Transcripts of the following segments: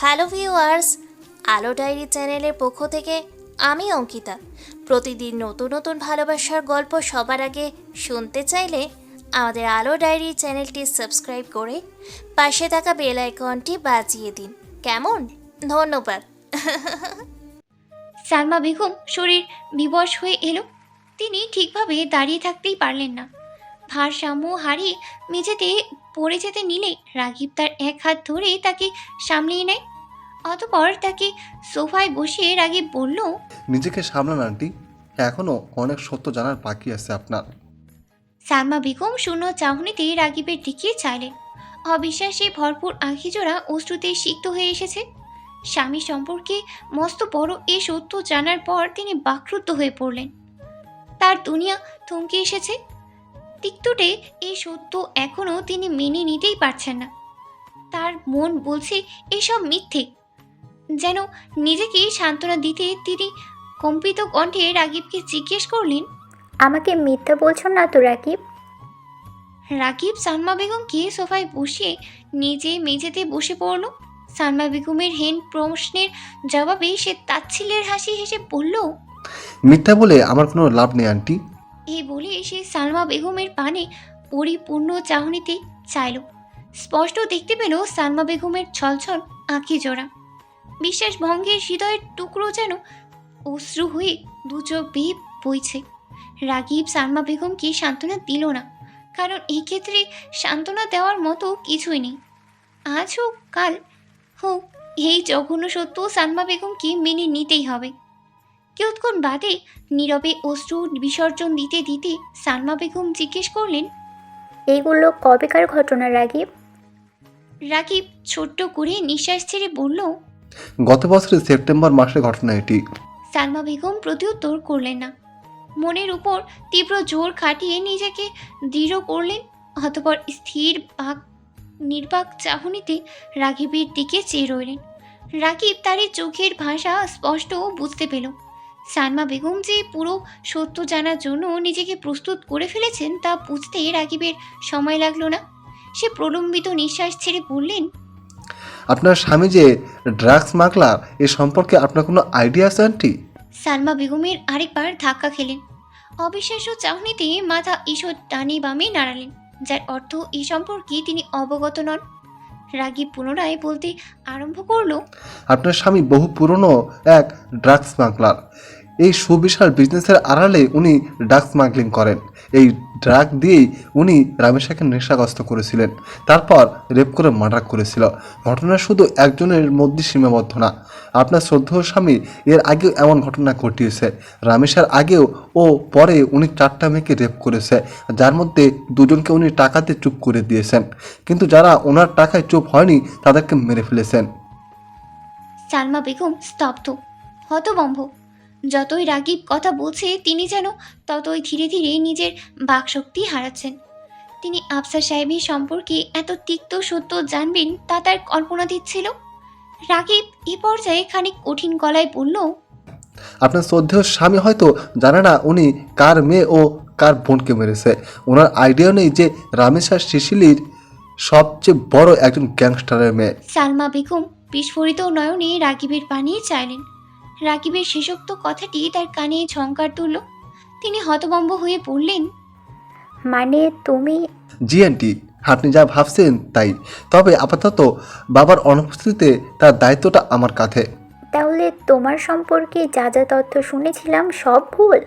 Hello viewers, আলো diary চ্যানেলের পক্ষ থেকে আমি অঙ্কিতা। প্রতিদিন নতুন নতুন ভালোবাসার গল্প সবার আগে শুনতে চাইলে আমাদের আলো ডায়েরি চ্যানেলটি সাবস্ক্রাইব করে পাশে থাকা বেল আইকনটি বাজিয়ে দিন। কেমন? ধন্যবাদ। সালমা বেগম শরীর বিবশ হয়ে এলো। তিনি ঠিকভাবে দাঁড়িয়ে থাকতেই পারলেন না। ভারসাম্য হারিয়ে মেঝেতে পড়ে যেতে নিলে রাগিব তার এক হাত ধরে তাকে সামলিয়ে নেয়। অতপর তাকে সোফায় বসিয়ে রাগিব বলল, নিজেকে সামলান আন্টি, এখনও অনেক সত্য জানার বাকি আছে আপনার। সালমা বেগম শূন্য চাহনিতে রাগিবের দিকে চাইলেন। অবিশ্বাসে ভরপুর আঁখিজোড়া অশ্রুতে সিক্ত হয়ে এসেছে। স্বামী সম্পর্কে মস্ত বড় এ সত্য জানার পর তিনি বাকরুদ্ধ হয়ে পড়লেন। তার দুনিয়া থমকে এসেছে। তিক্তটে এই সত্য এখনও তিনি মেনে নিতেই পারছেন না। তার মন বলছে এসব মিথ্যে। যেন নিজেকে সান্ত্বনা দিতে তিনি কম্পিত কণ্ঠে রাগিবকে জিজ্ঞেস করলেন, আমাকে মিথ্যা বলছো না তো রাকিব? রাকিব সালমা বেগমকে সোফায় বসিয়ে নিজে মেঝেতে বসে পড়ল। সালমা বেগমের হেন প্রশ্নের জবাবে সে তাচ্ছিল্যের হাসি হেসে বলল, মিথ্যা বলে আমার কোনো লাভ নেই আন্টি। এই বলে সে সালমা বেগমের পানে পরিপূর্ণ চাহনিতে চাইল। স্পষ্ট দেখতে পেল সালমা বেগমের ছলছল আঁখি জোড়া। বিশ্বাস ভঙ্গের হৃদয়ের টুকরো যেন অশ্রু হয়ে দু চোখ বেয়ে বইছে। রাগিব সালমা বেগমকে সান্ত্বনা দিল না, কারণ এই ক্ষেত্রে সান্ত্বনা দেওয়ার মতো কিছুই নেই। আজ হোক কাল হোক, এই জঘন্য সত্য সালমা বেগমকে মেনে নিতেই হবে। কিয়ৎক্ষণ বাদে নীরবে অশ্রু বিসর্জন দিতে দিতে সালমা বেগম জিজ্ঞেস করলেন, এইগুলো কবেকার ঘটনা রাকিব? রাকিব ছোট্ট করে নিঃশ্বাস ছেড়ে বলল, গত বছরের সেপ্টেম্বর মাসের ঘটনা এটি। সালমা বেগম প্রত্যুত্তর করলেন না। মনের উপর তীব্র জোর খাটিয়ে নিজেকে দৃঢ় করলেন। অতপর স্থির নির্বাক চাহনিতে রাকিবের দিকে চেয়ে রইলেন। রাকিব তার এই চোখের ভাষা স্পষ্ট বুঝতে পেল। সালমা বেগম যে পুরো সত্য জানার জন্য নিজেকে প্রস্তুত করে ফেলেছেন তা বুঝতে রাকিবের সময় লাগলো না। সে প্রলম্বিত নিঃশ্বাস ছেড়ে বললেন, আপনার স্বামী যে ড্রাগস মাগলার এ সম্পর্কে আপনার কোনো আইডিয়া আছে আন্টি? সালমা বেগমের আরেকবার ধাক্কা খেলেন। অবিশ্বাস্য চাহনিতে মাথা ঈষৎ ডানে বামে নাড়ালেন, যার অর্থ এই সম্পর্কে তিনি অবগত নন। রাগিব পুনরায় বলতে আরম্ভ করল, আপনার স্বামী বহু পুরনো এক ড্রাগস স্মাগলার। এই সুবিশাল বিজনেসের আড়ালে উনি ড্রাগস স্মাগলিং করেন। এই ড্রাগ দিয়েই উনি রামেশাকে নেশাগ্রস্ত করেছিলেন, তারপর রেপ করে মার্ডার করেছিল। ঘটনা শুধু একজনের মধ্যে সীমাবদ্ধ না, আপনার শ্রদ্ধেয় স্বামী এর আগেও এমন ঘটনা ঘটিয়েছে। রামেশার আগেও ও পরে উনি 4টা মেয়েকে রেপ করেছে, যার মধ্যে 2জনকে উনি টাকাতে চুপ করে দিয়েছেন, কিন্তু যারা ওনার টাকায় চুপ হয়নি তাদেরকে মেরে ফেলেছেন। সালমা বেগম স্তব্ধ, হতভম্ব। যতই রাগিব কথা বলছে তিনি যেন ততই ধীরে ধীরে নিজের বাকশক্তি হারাচ্ছেন। তিনি আফসার সাহেবের সম্পর্কে এত তিক্ত সত্য জানবেন তা তার কল্পনা দিচ্ছিল। রাগিব এ পর্যায়ে খানিক কঠিন গলায় বলল, আপনার শ্রদ্ধেয় স্বামী হয়তো জানে না উনি কার মেয়ে ও কার বোনকে মেরেছে। ওনার আইডিয়া নেই যে রামেশা সিসিলির সবচেয়ে বড় একজন গ্যাংস্টারের মেয়ে। সালমা বেগম বিস্ফোরিত নয়নে রাগিবের পানি চাইলেন। রাগিবের শেষোক্ত কথাটি তার কানে ঝংকার তুলল। তিনি হতভম্ব হয়ে বললেন, মানে তুমি? জি আন্টি, আপনি যা ভাবছেন তাই, তবে আপাতত বাবার অনুপস্থিতিতে তার দায়িত্বটা আমার কাঁধে। তাহলে তোমার সম্পর্কে যা যা তথ্য শুনেছিলাম সব ভুল?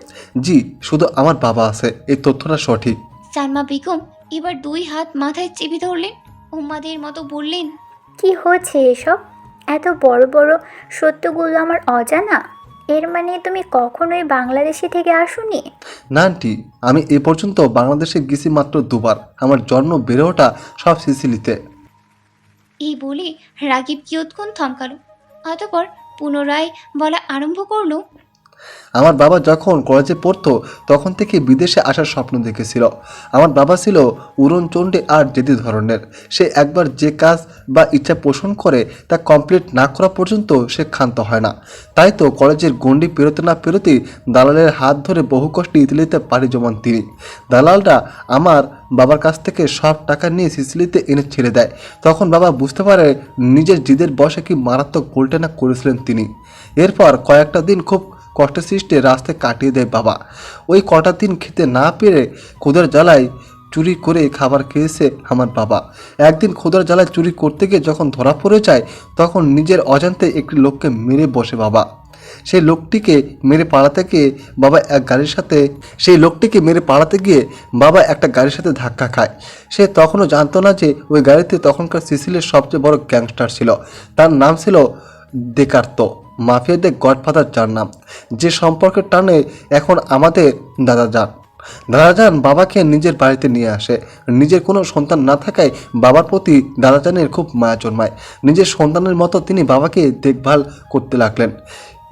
জি, শুধু আমার বাবা আছে, এই তথ্যটা সঠিক। সালমা বেগম এবার 2 হাত মাথায় চেপে ধরলেন, উম্মাদের মতো বললেন, কি হচ্ছে এসব? এত বড় বড় সত্যগুলো আমার অজানা? এর মানে তুমি কখনোই বাংলাদেশে থেকে আসোনি? না আন্টি, আমি এ পর্যন্ত বাংলাদেশে গেছি মাত্র 2বার। আমার জন্ম বেড়ে ওঠা সব সিসিলিতে। এই বলে রাগিব কিয়ৎক্ষণ থমকালো। অতপর পুনরায় বলা আরম্ভ করলো, আমার বাবা যখন কলেজে পড়তো তখন থেকে বিদেশে আসার স্বপ্ন দেখেছিল। আমার বাবা ছিল উড়নচণ্ডী আর জেদি ধরনের। সে একবার যে কাজ বা ইচ্ছা পোষণ করে তা কমপ্লিট না করা পর্যন্ত সে ক্ষান্ত হয় না। তাই তো কলেজের গণ্ডি পেরোতে না পেরোতেই দালালের হাত ধরে বহু কষ্টে ইতালিতে পাড়ি জমান তিনি। দালালরা আমার বাবার কাছ থেকে সব টাকা নিয়ে সিসিলিতে এনে ছেড়ে দেয়। তখন বাবা বুঝতে পারে নিজের জিদের বশে কি মারাত্মক গোলটেনা করেছিলেন তিনি। এরপর কয়েকটা দিন খুব কষ্ট সৃষ্টে রাস্তায় কাটিয়ে দেয় বাবা। ওই কটা দিন খেতে না পেরে ক্ষুধার জ্বালায় চুরি করে খাবার খেয়েছে আমার বাবা। একদিন ক্ষুধার জ্বালায় চুরি করতে গিয়ে যখন ধরা পড়ে যায় তখন নিজের অজান্তে একটি লোককে মেরে বসে বাবা। সেই লোকটিকে মেরে পালাতে গিয়ে বাবা একটা গাড়ির সাথে ধাক্কা খায়। সে তখনও জানতো না যে ওই গাড়িতে তখনকার সিসিলির সবচেয়ে বড় গ্যাংস্টার ছিল। তার নাম ছিল দেকার্তো, মাফিয়াদের গডফাদার যার নাম, যে সম্পর্কের টানে এখন আমাদের দাদাজান বাবাকে নিজের বাড়িতে নিয়ে আসে। নিজের কোনো সন্তান না থাকায় বাবার প্রতি দাদাজানের খুব মায়া জন্মায়। নিজের সন্তানের মতো তিনি বাবাকে দেখভাল করতে লাগলেন।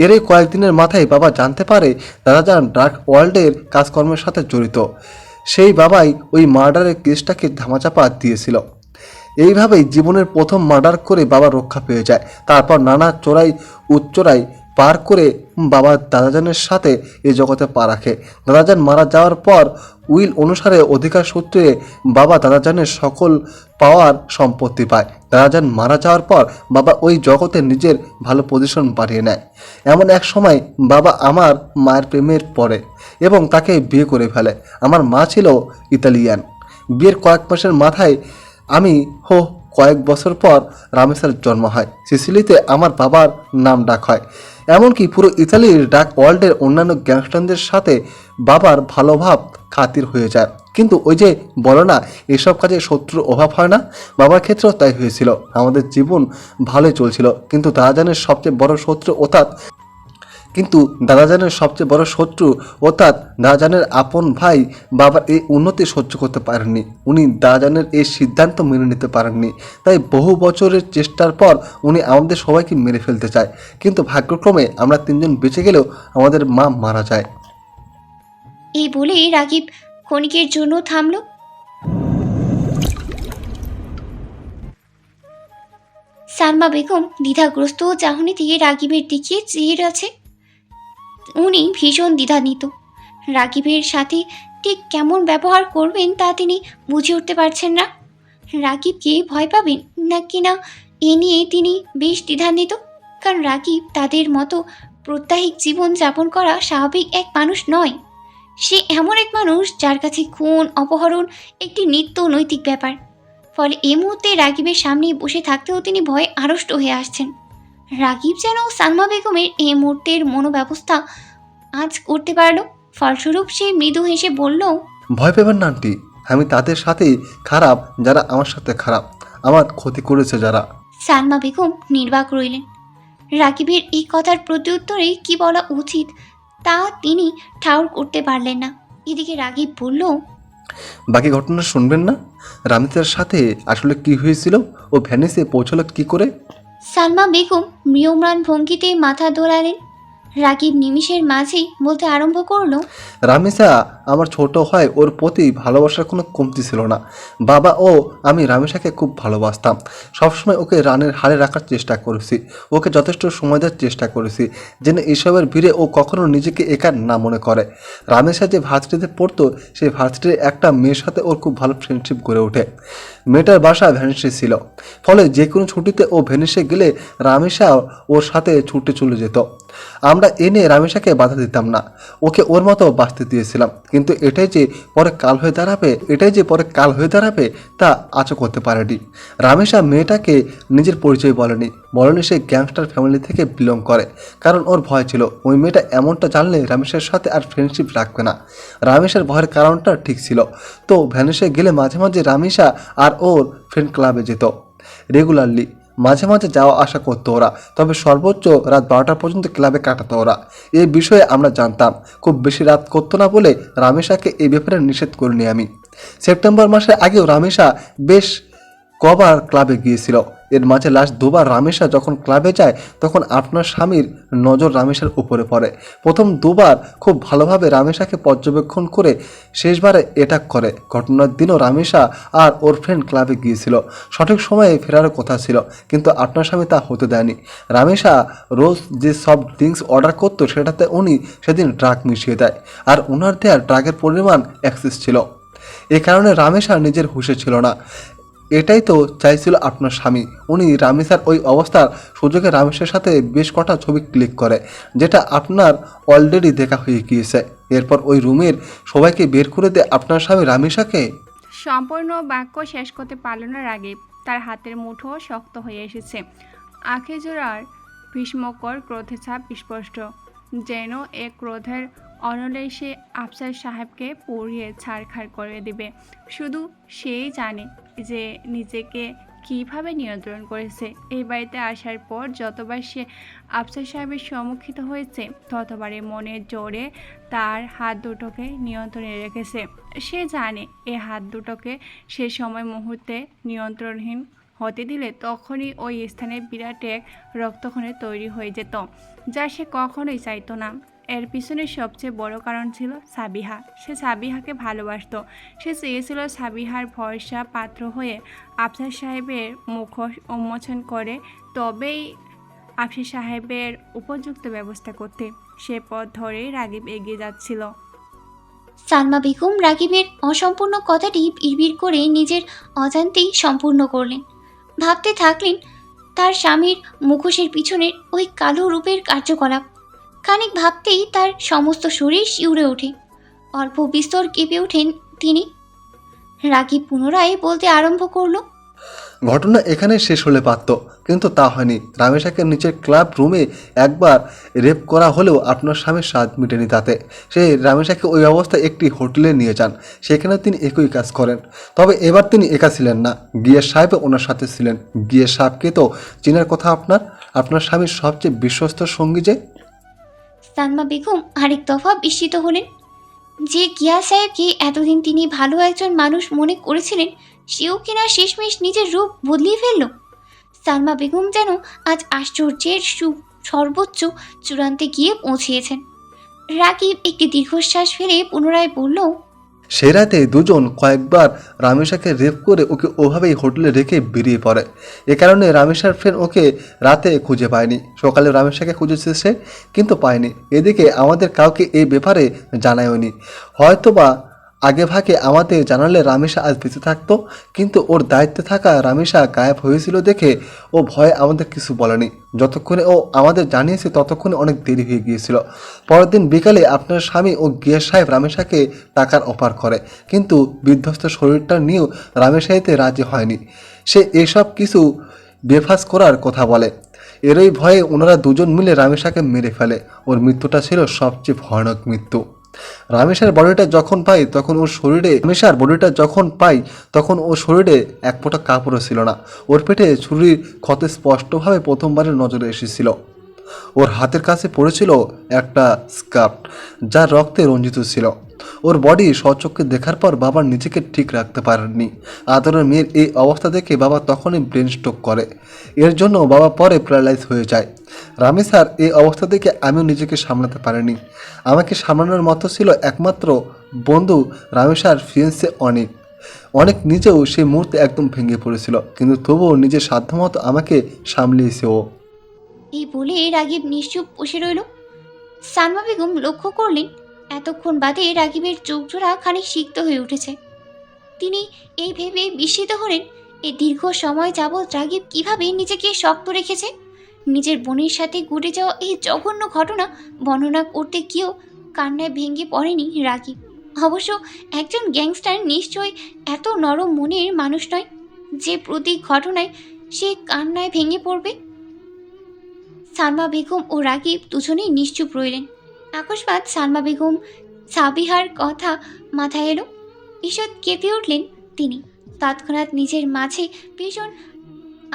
এরই কয়েকদিনের মাথায় বাবা জানতে পারে দাদাজান ডার্ক ওয়ার্ল্ডের কাজকর্মের সাথে জড়িত। সেই বাবাই ওই মার্ডারের কেসটাকে ধামাচাপা দিয়েছিল। এইভাবেই জীবনের প্রথম মার্ডার করে বাবা রক্ষা পেয়ে যায়। তারপর নানা চোরাই উচ্চরাই পার করে বাবা দাদাজানের সাথে এই জগতে পা রাখে। দাদাজান মারা যাওয়ার পর উইল অনুসারে অধিকার সূত্রে বাবা দাদাজানের সকল পাওয়ার সম্পত্তি পায়। দাদাজান মারা যাওয়ার পর বাবা ওই জগতে নিজের ভালো পজিশন বাড়িয়ে নেয়। এমন এক সময় বাবা আমার মায়ের প্রেমের পড়ে এবং তাকে বিয়ে করে ফেলে। আমার মা ছিল ইতালিয়ান। বিয়ের কয়েক মাসের মাথায় কয়েক বছর পর রামেসার জন্ম হয়। সিসিলিতে আমার বাবার নাম ডাক হয়। এমনকি পুরো ইতালির ডাক ওয়ার্ল্ডের অন্যান্য গ্যাংস্টারদের সাথে বাবার ভালোভাব খাতির হয়ে যায়। কিন্তু ওই যে বলো না, এসব কাজে শত্রুর অভাব হয় না, বাবার ক্ষেত্রেও তাই হয়েছিল। আমাদের জীবন ভালোই চলছিল, কিন্তু দাদাজানের সবচেয়ে বড় শত্রু অর্থাৎ দাদাজানের আপন ভাই বাবার এই উন্নতি সহ্য করতে পারেননি। উনি দাদাজানের এই সিদ্ধান্ত মেনে নিতে পারেননি। তাই বহু বছরের চেষ্টার পর উনি আমাদের সবাইকে মেরে ফেলতে চায়। কিন্তু ভাগ্যক্রমে আমরা তিনজন বেঁচে গেলেও আমাদের মা মারা যায়। এই বলে রাগিব ক্ষণিকের জন্য থামল। সালমা বেগম দ্বিধাগ্রস্ত চাহনি দিয়ে রাগিবের দিকে চেয়ে আছে। উনি ভীষণ দ্বিধান্বিত। রাগিবের সাথে ঠিক কেমন ব্যবহার করবেন তা তিনি বুঝে উঠতে পারছেন না। রাগিবকে ভয় পাবেন নাকি না এ নিয়ে তিনি বেশ দ্বিধান্বিত। কারণ রাগিব তাদের মতো প্রত্যাহিক জীবন যাপন করা স্বাভাবিক এক মানুষ নয়। সে এমন এক মানুষ যার কাছে খুন অপহরণ একটি নিত্য নৈতিক ব্যাপার। ফলে এই মুহূর্তে রাগিবের সামনে বসে থাকতেও তিনি ভয়ে আড়ষ্ট হয়ে আসছেন। রাগিব যেন সালমা বেগমের এই মুহূর্তের মনোব্যবস্থা আজ করতে পারল। ফলস্বরূপ সে মৃদু হেসে বলল, ভয় পেবেন না আন্টি, আমি তাদের সাথেই খারাপ যারা আমার সাথে খারাপ, আমার ক্ষতি করেছে যারা। সালমা বেগম নির্বাক রইলেন। রাগিবের এই কথার প্রত্যুত্তরে কি বলা উচিত তা তিনি ঠাউর করতে পারলেন না। এদিকে রাগিব বলল, বাকি ঘটনা শুনবেন না? রামিতার সাথে আসলে কি হয়েছিল? ও ভ্যানিসে পৌঁছলো কি করে? সালমা বেগম ম্রিয়ম্রাণ ভঙ্গিতে মাথা দোলালেন। রাগিব নিমিষের মাঝেই বলতে আরম্ভ করলো, রামিসা আমার ছোট হয়, ওর প্রতি ভালোবাসার কোনো কমতি ছিল না। বাবা ও আমি রামিসাকে খুব ভালোবাসতাম। সবসময় ওকে রানের হারে রাখার চেষ্টা করেছি, ওকে যথেষ্ট সময় দেওয়ার চেষ্টা করেছি যেন এসবের ভিড়ে ও কখনো নিজেকে একা না মনে করে। রামিসা যে ভার্সিটিতে পড়তো সেই ভার্সিটির একটা মেয়ের সাথে ওর খুব ভালো ফ্রেন্ডশিপ গড়ে ওঠে। মেয়েটার বাসা ভ্যানিসে ছিল, ফলে যে কোনো ছুটিতে ও ভ্যানিসে গেলে রামিসা ওর সাথে ছুটে চলে যেত। আমরা এনে রামিসাকে বাধা দিতাম না, ওকে ওর মতো বাঁচতে দিয়েছিলাম। কিন্তু এটাই যে পরে কাল হয়ে দাঁড়াবে তা আজও করতে পারেনি। রামিসা মেয়েটাকে নিজের পরিচয় বলেনি সে গ্যাংস্টার ফ্যামিলি থেকে বিলং করে, কারণ ওর ভয় ছিল ওই মেয়েটা এমনটা জানলে রামিসার সাথে আর ফ্রেন্ডশিপ রাখবে না। রামিসার ভয়ের কারণটা ঠিক ছিল। তো ভ্যানিসে গেলে মাঝে মাঝে রামিসা আর ওর ফ্রেন্ড ক্লাবে যেত রেগুলারলি। মাঝে মাঝে যাওয়া আসা করতো ওরা, তবে সর্বোচ্চ রাত 12টা পর্যন্ত ক্লাবে কাটাতো ওরা। এই বিষয়ে আমরা জানতাম। খুব বেশি রাত করতো না বলে রামিসাকে এই ব্যাপারে নিষেধ করিনি আমি। সেপ্টেম্বর মাসের আগেও রামিসা বেশ কবার ক্লাবে গিয়েছিল। এর মাঝে লাস্ট দুবার রামেশা যখন ক্লাবে যায় তখন আপনার স্বামীর নজর রামেশার উপরে পড়ে। প্রথম দুবার খুব ভালোভাবে রামেশাকে পর্যবেক্ষণ করে শেষবারে অ্যাটাক করে। ঘটনার দিনও রামেশা আর ওর ফ্রেন্ড ক্লাবে গিয়েছিল, সঠিক সময়ে ফেরার কথা ছিল, কিন্তু আপনার স্বামী তা হতে দেয়নি। রামেশা রোজ যে সব ড্রিঙ্কস অর্ডার করতো সেটাতে উনি সেদিন ড্রাগ মিশিয়ে দেয়, আর ওনার দেওয়া ড্রাগের পরিমাণ এক্সেস ছিল। এ কারণে রামেশা নিজের হুঁশে ছিল না। এটাই তো চাইছিল আপনার স্বামী। উনি রামেশার ওই অবস্থার সুযোগে রামেশের সাথে বেশ কটা ছবি ক্লিক করে, যেটা আপনার অলরেডি দেখা হয়ে গিয়েছে। এরপর ওই রুমের সবাইকে বের করে দেয় আপনার স্বামী রামেশাকে। সম্পূর্ণ বাক্য শেষ করতে পারল না রাগীব। তার হাতের মুঠো শক্ত হয়ে এসেছে। আঁখি জোড়ার ভীষ্মকর ক্রোধের ছাপ স্পষ্ট, যেন এ ক্রোধের অনলে সে আফসার সাহেবকে পুড়িয়ে ছাড়খাড় করে দিবে। শুধু সেই জানে যে নিজেকে কিভাবে নিয়ন্ত্রণ করেছে। এই বাড়িতে আসার পর যতবার সে আফসার সাহেবের সম্মুখীন হয়েছে ততবারে মনের জোরে তার হাত দুটোকে নিয়ন্ত্রণে রেখেছে। সে জানে এই হাত দুটোকে সে সময় মুহূর্তে নিয়ন্ত্রণহীন হতে দিলে তখনই ওই স্থানে বিরাট এক রক্তক্ষরণ তৈরি হয়ে যেত, যা সে কখনোই চাইতো না। এর পিছনে সবচেয়ে বড় কারণ ছিল সাবিহা। সে সাবিহাকে ভালোবাসত। সে চেয়েছিল সাবিহার ভরসা পাত্র হয়ে আফসার সাহেবের মুখোশ উন্মোচন করে তবেই আফসার সাহেবের উপযুক্ত ব্যবস্থা করতে। সে পথ ধরেই রাগীব এগিয়ে যাচ্ছিল। সালমা বেগম রাগীবের অসম্পূর্ণ কথাটি বিড়বিড় করে নিজের অজান্তেই সম্পূর্ণ করলেন। ভাবতে থাকলেন তার স্বামীর মুখোশের পিছনের ওই কালো রূপের কার্যকলাপ। খানিক ভাবতেই তার সমস্ত শরীর শিউরে ওঠে। অল্প বিস্তর কেঁপে ওঠেন তিনি। রাগীব পুনরায় বলতে আরম্ভ করলো, ঘটনা এখানে শেষ হলে পারত, কিন্তু তা হয়নি। রামেশাকে নিচের ক্লাব রুমে একবার রেপ করা হলেও আপনার স্বামীর স্বাদ মিটেনি তাতে। সে রামেশাকে ওই অবস্থায় একটি হোটেলে নিয়ে যান, সেখানে তিনি একই কাজ করেন। তবে এবার তিনি একা ছিলেন না, গিয়াস সাহেব ওনার সাথে ছিলেন। গিয়াস সাহেবকে তো চেনার কথা আপনার স্বামীর সবচেয়ে বিশ্বস্ত সঙ্গী যে। সালমা বেগম আরেক দফা বিস্মিত হলেন। যে গিয়াস সাহেবকে এতদিন তিনি ভালো একজন মানুষ মনে করেছিলেন, সেও কিনা শেষমেশ নিজের রূপ বদলিয়ে ফেলল। সালমা বেগম যেন আজ আশ্চর্যের সর্বোচ্চ চূড়ান্তে গিয়ে পৌঁছিয়েছেন। রাগীব একটি দীর্ঘশ্বাস ফেলে পুনরায় বলল, সে রাতে দুজন কয়েকবার রামেশাকে রেপ করে ওকে ওভাবেই হোটেলে রেখে বেরিয়ে পড়ে। এ কারণে রামেশার ফ্রেন্ড ওকে রাতে খুঁজে পায়নি। সকালে রামেশাকে খুঁজেছে সে, কিন্তু পায়নি। এদিকে আমাদের কাউকে এই ব্যাপারে জানায়নি। হয়তোবা আগে ভাগে আমাদের জানালে রামেশা আজ বেঁচে থাকতো, কিন্তু ওর দায়িত্বে থাকা রামেশা গায়েব হয়েছিল দেখে ও ভয়ে আমাদের কিছু বলেনি। যতক্ষণে ও আমাদের জানিয়েছে ততক্ষণে অনেক দেরি হয়ে গিয়েছিল। পরের দিন বিকালে আপনার স্বামী ও গিয়াস সাহেব রামেশাকে টাকার অফার করে, কিন্তু বিধ্বস্ত শরীরটা নিয়েও রামেশা এতে রাজি হয়নি। সে এসব কিছু বেফাস করার কথা বলে। এরই ভয়ে ওনারা দুজন মিলে রামেশাকে মেরে ফেলে। ওর মৃত্যুটা ছিল সবচেয়ে ভয়ানক মৃত্যু। রামেশার বডিটা যখন পাই তখন ওর শরীরে এক ফোঁটা কাপড়ও ছিল না। ওর পেটে ছুরির ক্ষতে স্পষ্টভাবে প্রথমবারের নজরে এসেছিল। ওর হাতের কাছে পড়েছিল একটা স্কার্ফ, যা রক্তে রঞ্জিত ছিল। ওর বডি স্বচক্ষে দেখার পর বাবা নিজেকে ঠিক রাখতে পারেননি। আদরের মেয়ের এই অবস্থা দেখে বাবা তখনই ব্রেন স্ট্রোক করে। এর জন্য বাবা পরে প্যারালাইজ হয়ে যায়। রামেশার এই অবস্থা দেখে আমিও নিজেকে সামলাতে পারিনি। আমাকে সামলানোর মতো ছিল একমাত্র বন্ধু রামেশার ফিয়েন্সে অনেক নিজেও সেই মুহূর্তে একদম ভেঙে পড়েছিল, কিন্তু তবুও নিজের সাধ্যমতো আমাকে সামলিয়েছে ও। এই বলে রাগীব নিশ্চুপ বসে রইল। সালমা বেগম লক্ষ্য করলেন এতক্ষণ বাদে রাগীবের চোখ জোড়া খানিক সিক্ত হয়ে উঠেছে। তিনি এই ভেবে বিস্মিত হলেন এই দীর্ঘ সময় যাবৎ রাগীব কিভাবে নিজেকে শক্ত রেখেছে। নিজের বোনের সাথে ঘটে যাওয়া এই জঘন্য ঘটনা বর্ণনা করতে গিয়েও কান্নায় ভেঙে পড়েনি রাগীব। অবশ্য একজন গ্যাংস্টার নিশ্চয়ই এত নরম মনের মানুষ নয় যে প্রতি ঘটনায় সে কান্নায় ভেঙে পড়বে। সালমা বেগম ও রাগীব দুজনেই নিশ্চুপ রইলেন। আকস্মাৎ সালমা বেগম সাবিহার কথা মাথায় এলো। ঈষৎ কেঁপে উঠলেন তিনি। তৎক্ষণাৎ নিজের মাঝে ভীষণ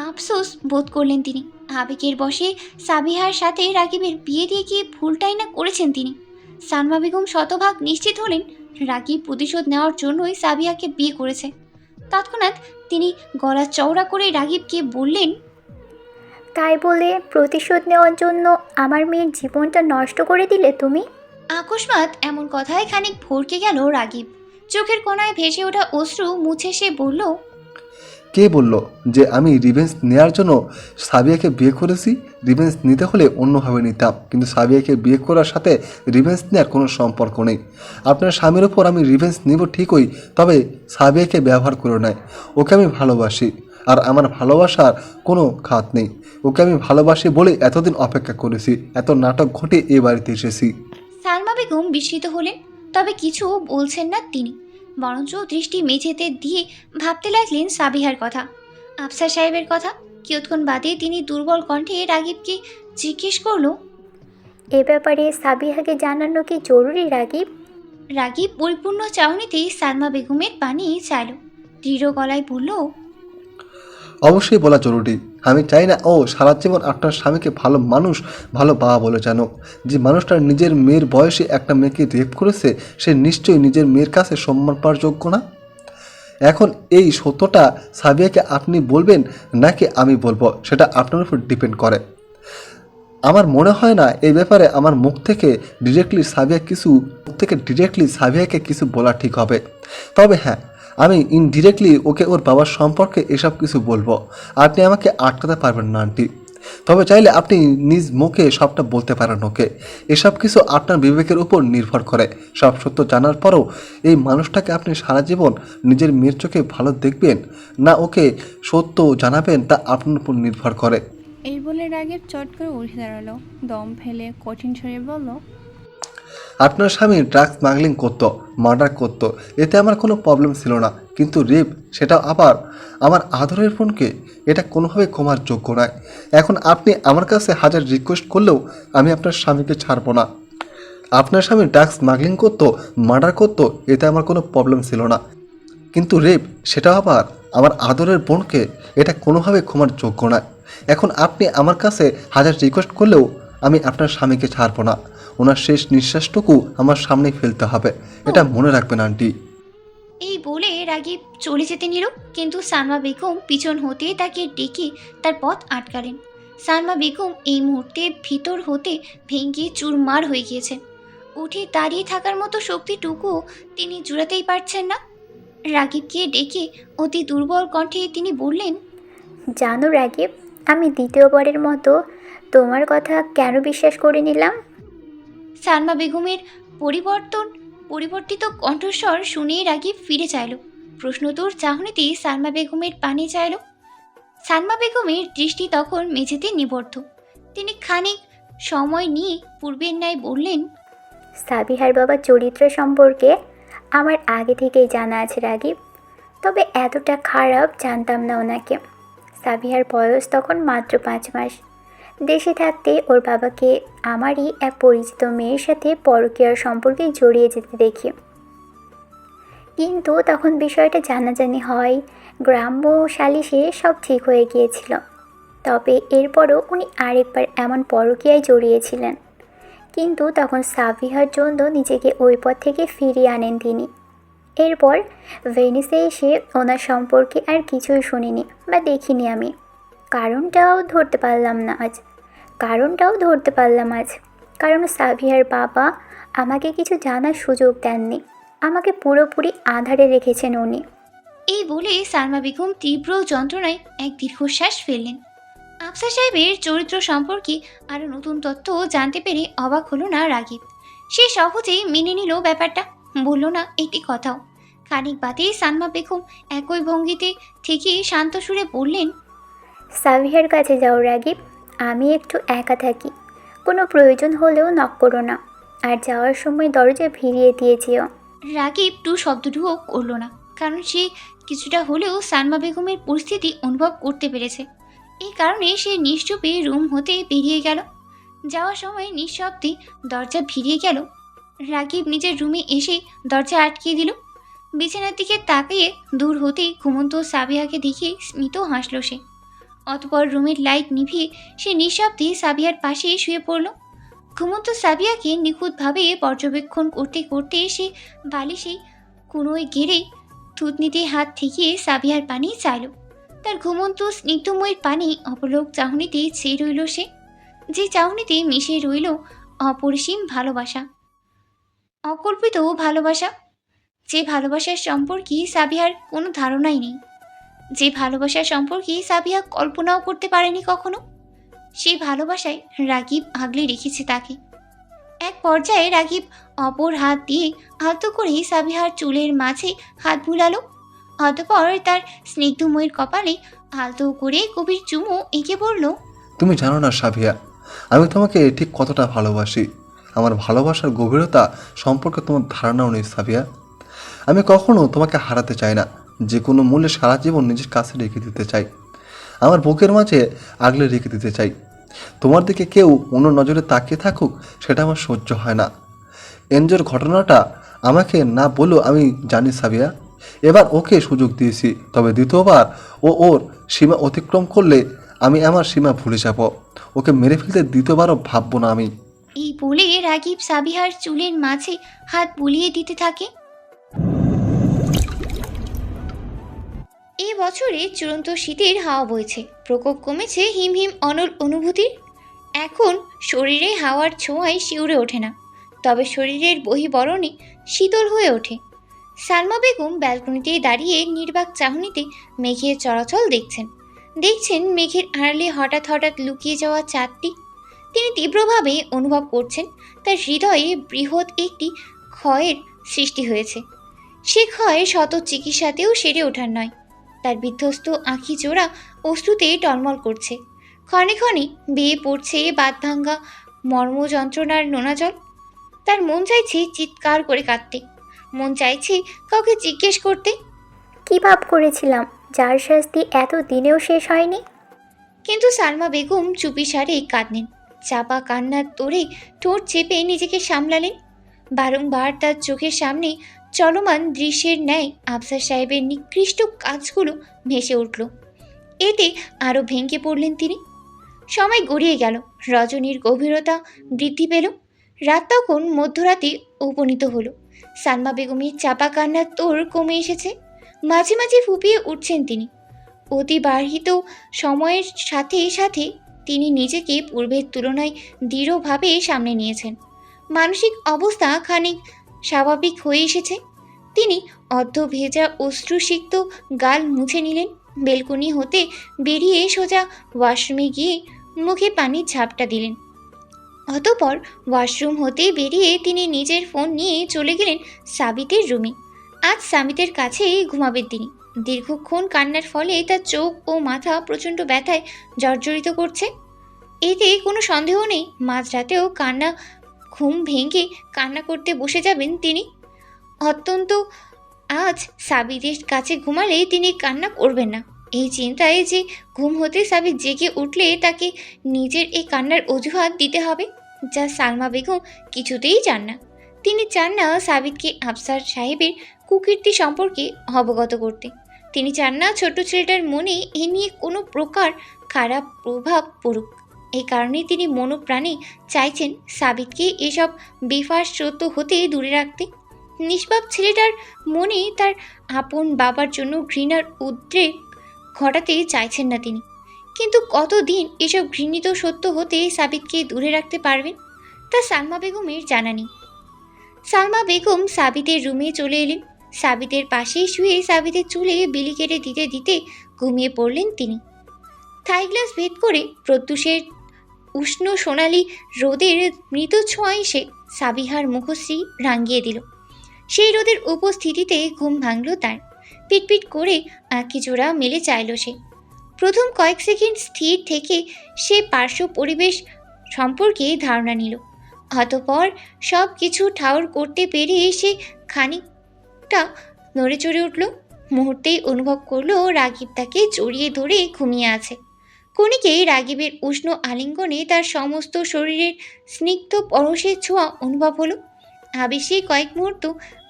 আফসোস বোধ করলেন তিনি। আবেগের বশে সাবিহার সাথে রাগীবের বিয়ে দিয়ে গিয়ে ভুলটাই না করেছেন তিনি। সালমা বেগম শতভাগ নিশ্চিত হলেন রাগীব প্রতিশোধ নেওয়ার জন্যই সাবিহাকে বিয়ে করেছে। তৎক্ষণাৎ তিনি গলা চওড়া করে রাগীবকে বললেন, তাই বলে প্রতিশোধ নেওয়ার জন্য আমার মেয়ের জীবনটা নষ্ট করে দিলে তুমি? আকস্মাৎ এমন কথায় খানিক ভরকে গেল রাগীব। চোখের কোণায় ভেসে ওঠা অশ্রু মুছে সে বলল, কে বলল যে আমি রিভেঞ্জ নেওয়ার জন্য সাবিয়াকে বিয়ে করেছি? রিভেঞ্জ নিতে হলে অন্যভাবে নিতাম, কিন্তু সাবিয়াকে বিয়ে করার সাথে রিভেঞ্জ নেওয়ার কোনো সম্পর্ক নেই। আপনার স্বামীর ওপর আমি রিভেঞ্জ নিব ঠিকই, তবে সাবিয়াকে ব্যবহার করে নাই। ওকে আমি ভালোবাসি, আর আমার ভালোবাসার কোনো খাত নেই। ওকে আমি ভালোবাসি বলে এতদিন অপেক্ষা করেছি, এত নাটক ঘটে এ বাড়িতে এসেছি। সালমা বেগম বিস্মিত হলেন, তবে কিছু বলছেন না তিনি, বরঞ্চ দৃষ্টি মেঝেতে দিয়ে ভাবতে লাগলেন সাবিহার কথা, আফসার সাহেবের কথা। কিয়ৎক্ষণ বাদে তিনি দুর্বল কণ্ঠে রাগীবকে জিজ্ঞেস করল, এ ব্যাপারে সাবিহাকে জানানো কি জরুরি রাগীব? রাগীব পরিপূর্ণ চাহনিতেই সালমা বেগমের পানি চাইল, দৃঢ় গলায় বলল, অবশ্যই বলা জরুরি। আমি চাই না ও সারা জীবন আপনার স্বামীকে ভালো মানুষ, ভালো বাবা বলে জানুক। যে মানুষটা নিজের মেয়ের বয়সে একটা মেয়েকে রেপ করেছে, সে নিশ্চয়ই নিজের মেয়ের কাছে সম্মান পাওয়ার যোগ্য না। এখন এই সত্যটা সাবিয়াকে আপনি বলবেন নাকি আমি বলবো, সেটা আপনার উপর ডিপেন্ড করে। আমার মনে হয় না এই ব্যাপারে আমার মুখ থেকে ডিরেক্টলি সাবিয়াকে কিছু বলা ঠিক হবে। তবে হ্যাঁ, আমি ইনডিরেক্টলি ওকে ওর বাবার সম্পর্কে এসব কিছু বলবো। আপনি আমাকে আটকাতে পারবেন না আন্টি। তবে চাইলে আপনি নিজ মুখে সবটা বলতে পারেন ওকে। এসব কিছু আপনার বিবেকের উপর নির্ভর করে। সব সত্য জানার পরও এই মানুষটাকে আপনি সারা জীবন নিজের মেয়ের চোখে ভালো দেখবেন না ওকে সত্য জানাবেন, তা আপনার উপর নির্ভর করে। এই বলে রাগীব চট করে উঠে দাঁড়ালো, দম ফেলে কঠিন স্বরে বলল, আপনার স্বামী ড্রাগস স্মাগলিং করতো, মার্ডার করতো, এতে আমার কোনো প্রবলেম ছিল না, কিন্তু রেপ, সেটা আবার আমার আদরের বোনকে, এটা কোনোভাবে ক্ষমার যোগ্য নয়। এখন আপনি আমার কাছে হাজার রিকোয়েস্ট করলেও আমি আপনার স্বামীকে ছাড়বো না। আপনার স্বামী ড্রাগস স্মাগলিং করতো, মার্ডার করতো, এতে আমার কোনো প্রবলেম ছিল না, কিন্তু রেপ, সেটা আবার আমার আদরের বোনকে, এটা কোনোভাবে ক্ষমার যোগ্য নয়। এখন আপনি আমার কাছে হাজার রিকোয়েস্ট করলেও আমি আপনার স্বামীকে ছাড়বো না। ওনার শেষ নিঃশ্বাসটুকু আমার সামনে ফেলতে হবে, এটা মনে রাখবেন আন্টি। এই বলে রাগীব চলে যেতে নিল, কিন্তু সালমা বেগম পিছন হতে তাকে ডেকে তার পথ আটকালেন। সালমা বেগম এই মুহূর্তে ভিতর হতে ভেঙে চুরমার হয়ে গিয়েছেন। উঠে দাঁড়িয়ে থাকার মতো শক্তিটুকু তিনি জুড়াতেই পারছেন না। রাগীবকে ডেকে অতি দুর্বল কণ্ঠে তিনি বললেন, জানো রাগীব, আমি দ্বিতীয়বারের মতো তোমার কথা কেন বিশ্বাস করে নিলাম? সালমা বেগমের পরিবর্তিত কণ্ঠস্বর শুনে রাগীব ফিরে চাইল। প্রশ্নতোর চাহনিতেই সালমা বেগমের পানি চাইল। সালমা বেগমের দৃষ্টি তখন মেঝেতে নিবদ্ধ। তিনি খানিক সময় নিয়ে পূর্বের ন্যায় বললেন, সাবিহার বাবার চরিত্র সম্পর্কে আমার আগে থেকেই জানা আছে রাগীব, তবে এতটা খারাপ জানতাম না ওনাকে। সাবিহার বয়স তখন মাত্র 5 মাস। দেশে থাকতে ওর বাবাকে আমারই এক পরিচিত মেয়ের সাথে পরকীয়ার সম্পর্কে জড়িয়ে যেতে দেখি, কিন্তু তখন বিষয়টা জানাজানি হয়, গ্রাম্য সালিশে সব ঠিক হয়ে গিয়েছিল। তবে এরপরও উনি আরেকবার এমন পরকীয়ায় জড়িয়েছিলেন, কিন্তু তখন সাবিহার জন্য নিজেকে ওই পথ থেকে ফিরিয়ে আনেন তিনি। এরপর ভেনিসে এসে ওনার সম্পর্কে আর কিছুই শুনিনি বা দেখিনি আমি। কারণটাও ধরতে পারলাম আজ। কারণ সাবিহার বাবা আমাকে কিছু জানার সুযোগ দেননি, আমাকে পুরোপুরি আঁধারে রেখেছেন উনি। এই বলে সালমা বেগম তীব্র যন্ত্রণায় এক দীর্ঘশ্বাস ফেললেন। আফসার সাহেবের চরিত্র সম্পর্কে আরও নতুন তথ্য জানতে পেরে অবাক হলো না রাগীব। সে সহজেই মেনে নিল ব্যাপারটা, বলল না একটি কথাও। খানিক বাদেই সালমা বেগম একই ভঙ্গিতে থেকে শান্ত সুরে বললেন, সাবিহার কাছে যাও রাগীব, আমি একটু একা থাকি, কোনো প্রয়োজন হলেও নক করো না, আর যাওয়ার সময় দরজা ভিড়িয়ে দিয়ে যেও। রাগীব টু শব্দটুও করল না, কারণ সে কিছুটা হলেও সালমা বেগমের পরিস্থিতি অনুভব করতে পেরেছে। এই কারণে সে নিশ্চুপে রুম হতে বেরিয়ে গেল। যাওয়ার সময় নিঃশব্দে দরজা ভিড়িয়ে গেল। রাগীব নিজের রুমে এসে দরজা আটকিয়ে দিল। বিছানার দিকে তাকিয়ে দূর হতেই ঘুমন্ত সাবিহাকে দেখে স্মিত হাসল সে। অতপর রুমের লাইট নিভিয়ে সে নিঃশব্দে সাবিহার পাশে শুয়ে পড়ল। ঘুমন্ত সাবিয়াকে নিখুঁতভাবে পর্যবেক্ষণ করতে করতে সে বালিশে কোনোয় গেড়ে থুতনিতে হাত ঠেকিয়ে সাবিয়ার পানি চাইল। তার ঘুমন্ত স্নিগ্ধময়ের পানে অপলক চাহনিতে চেয়ে রইল সে, যে চাহনিতে মিশে রইল অপরিসীম ভালোবাসা, অকল্পিত ভালোবাসা, যে ভালোবাসার সম্পর্কে সাবিহার কোনো ধারণাই নেই, যে ভালোবাসার সম্পর্কে সাবিহা কল্পনাও করতে পারেনি কখনো। সেই ভালোবাসায় রাগিব আগলে রেখেছে তাকে। এক পর্যায়ে রাগিব অপর হাত দিয়ে আলতো করে সাবিহার চুলের মাঝে হাত বুলালো, অতঃপর তার স্নিগ্ধময়ের কপালে আলতো করে গভীর চুমু এঁকে বলল, তুমি জানো না সাবিয়া, আমি তোমাকে ঠিক কতটা ভালোবাসি। আমার ভালোবাসার গভীরতা সম্পর্কে তোমার ধারণাও নেই সাবিয়া। আমি কখনো তোমাকে হারাতে চাই না, যে কোনো মূল্যে সারা জীবন নিজের কাছে রেখে দিতে চাই, আমার বুকের মাঝে আগলে রেখে দিতে চাই। তোমার দিকে কেউ অন্য নজরে তাকিয়ে থাকুক, সেটা আমার সহ্য হয় না। এনজোর ঘটনাটা আমাকে না বলেও আমি জানি সাবিয়া। এবার ওকে সুযোগ দিয়েছি, তবে দ্বিতীয়বার ও ওর সীমা অতিক্রম করলে আমি আমার সীমা ভুলে যাব। ওকে মেরে ফেলতে দ্বিতীয়বারও ভাববো না আমি। এই বলে রাগিব সাবিহার চুলের মাঝে হাত বুলিয়ে দিতে থাকে। এই বছরে চূড়ান্ত শীতের হাওয়া বইছে, প্রকোপ কমেছে হিমহিম অনল অনুভূতির। এখন শরীরে হাওয়ার ছোঁয়ায় শিউরে ওঠে না, তবে শরীরের বহিবরণে শীতল হয়ে ওঠে। সালমা বেগম ব্যালকনিতে দাঁড়িয়ে নির্বাক চাহনিতে মেঘের চলাচল দেখছেন মেঘের আড়ালে হঠাৎ হঠাৎ লুকিয়ে যাওয়া চাঁদটি। তিনি তীব্রভাবে অনুভব করছেন তার হৃদয়ে বৃহৎ একটি ক্ষয়ের সৃষ্টি হয়েছে। সে ক্ষয় শত চিকিৎসাতেও সেরে ওঠার নয়। তার বিধ্বস্ত আঁখি জোড়া অশ্রুতে টলমল করছে, ক্ষণে ক্ষণে বেয়ে পড়ছে বাঁধভাঙ্গা মর্ম যন্ত্রণার নোনা জল। তার মন চাইছে চিৎকার করে কাঁদতে, মন চাইছে কাউকে জিজ্ঞেস করতে, কী ভাব করেছিলাম যার শাস্তি এত দিনেও শেষ হয়নি। কিন্তু সালমা বেগম চুপিসারে কাঁদলেন, চাপা কান্নার তোড়ে ঠোঁট চেপে নিজেকে সামলালেন। বারংবার তার চোখের সামনে চলমান দৃশ্যের ন্যায় আফসার সাহেবের নিকৃষ্ট কাজগুলো ভেসে উঠল। এতে আরও ভেঙে পড়লেন তিনি। সময় গড়িয়ে গেল, রজনীর গভীরতা বৃদ্ধি পেল, রাত তখন মধ্যরাতে উপনীত হলো। সালমা বেগমের চাপা কান্নার তোড় কমে এসেছে, মাঝে মাঝে ফুপিয়ে উঠছেন তিনি। অতিবাহিত সময়ের সাথে সাথে তিনি নিজেকে পূর্বের তুলনায় দৃঢ়ভাবে সামনে নিয়েছেন। মানসিক অবস্থা খানিক স্বাভাবিক হয়ে এসেছে। তিনি অর্ধ ভেজা অশ্রুসিক্ত গাল মুছে নিলেন, বেলকনি হতে বেরিয়ে সোজা ওয়াশরুমে গিয়ে মুখে পানির ঝাপটা দিলেন। অতঃপর ওয়াশরুম হতে বেরিয়ে তিনি নিজের ফোন নিয়ে চলে গেলেন সাবিতের রুমে। আজ সামিতের কাছেই ঘুমাবেন তিনি। দীর্ঘক্ষণ কান্নার ফলে তার চোখ ও মাথা প্রচণ্ড ব্যথায় জর্জরিত করছে, এতে কোনো সন্দেহ নেই মাঝরাতেও ঘুম ভেঙে কান্না করতে বসে যাবেন তিনি। অত্যন্ত আজ সাবিতের কাছে ঘুমালে তিনি কান্না করবেন না, এই চিন্তায় যে ঘুম হতে সাবিত জেগে উঠলে তাকে নিজের এই কান্নার অজুহাত দিতে হবে, যা সালমা বেগম কিছুতেই চান না। তিনি চান না সাবিতকে আফসার সাহেবের কুকীর্তি সম্পর্কে অবগত করতে। তিনি চান না ছোট্ট ছেলেটার মনে এ নিয়ে কোনো প্রকার খারাপ প্রভাব পড়ুক। এই কারণেই তিনি মনোপ্রাণে চাইছেন সাবিতকে এসব বেফাস সত্য হতে দূরে রাখতে। নিষ্পাপ ছেলেটার মনে তার আপন বাবার জন্য ঘৃণার উদ্রেক ঘটাতে চাইছেন না তিনি। কিন্তু কতদিন এসব ঘৃণিত সত্য হতে সাবিতকে দূরে রাখতে পারবেন তা সালমা বেগমের জানা নেই। সালমা বেগম সাবিতের রুমে চলে এলেন। সাবিতের পাশেই শুয়ে সাবিতের চুলে বিলি কেটে দিতে দিতে ঘুমিয়ে পড়লেন তিনি। থাই গ্লাস ভেদ করে প্রত্যুষের উষ্ণ সোনালি রোদের মৃত ছোঁয়া এসে সাবিহার মুখশ্রী রাঙিয়ে দিল। সেই রোদের উপস্থিতিতে ঘুম ভাঙল তার। পিটপিট করে আঁখি জোড়া মেলে চাইল সে। প্রথম কয়েক সেকেন্ড স্থির থেকে সে পার্শ্ব পরিবেশ সম্পর্কে ধারণা নিল। অতঃপর সব কিছু ঠাউর করতে পেরিয়ে সে খানিকটা নড়ে চড়ে উঠল। মুহূর্তেই অনুভব করলো রাগিব তাকে জড়িয়ে ধরে ঘুমিয়ে আছে। কণিকে রাগিবের উষ্ণ আলিঙ্গনে তার সমস্ত শরীরের স্নিগ্ধ পরশের ছোঁয়া অনুভব হলো। আবেশে কয়েক মুহূর্ত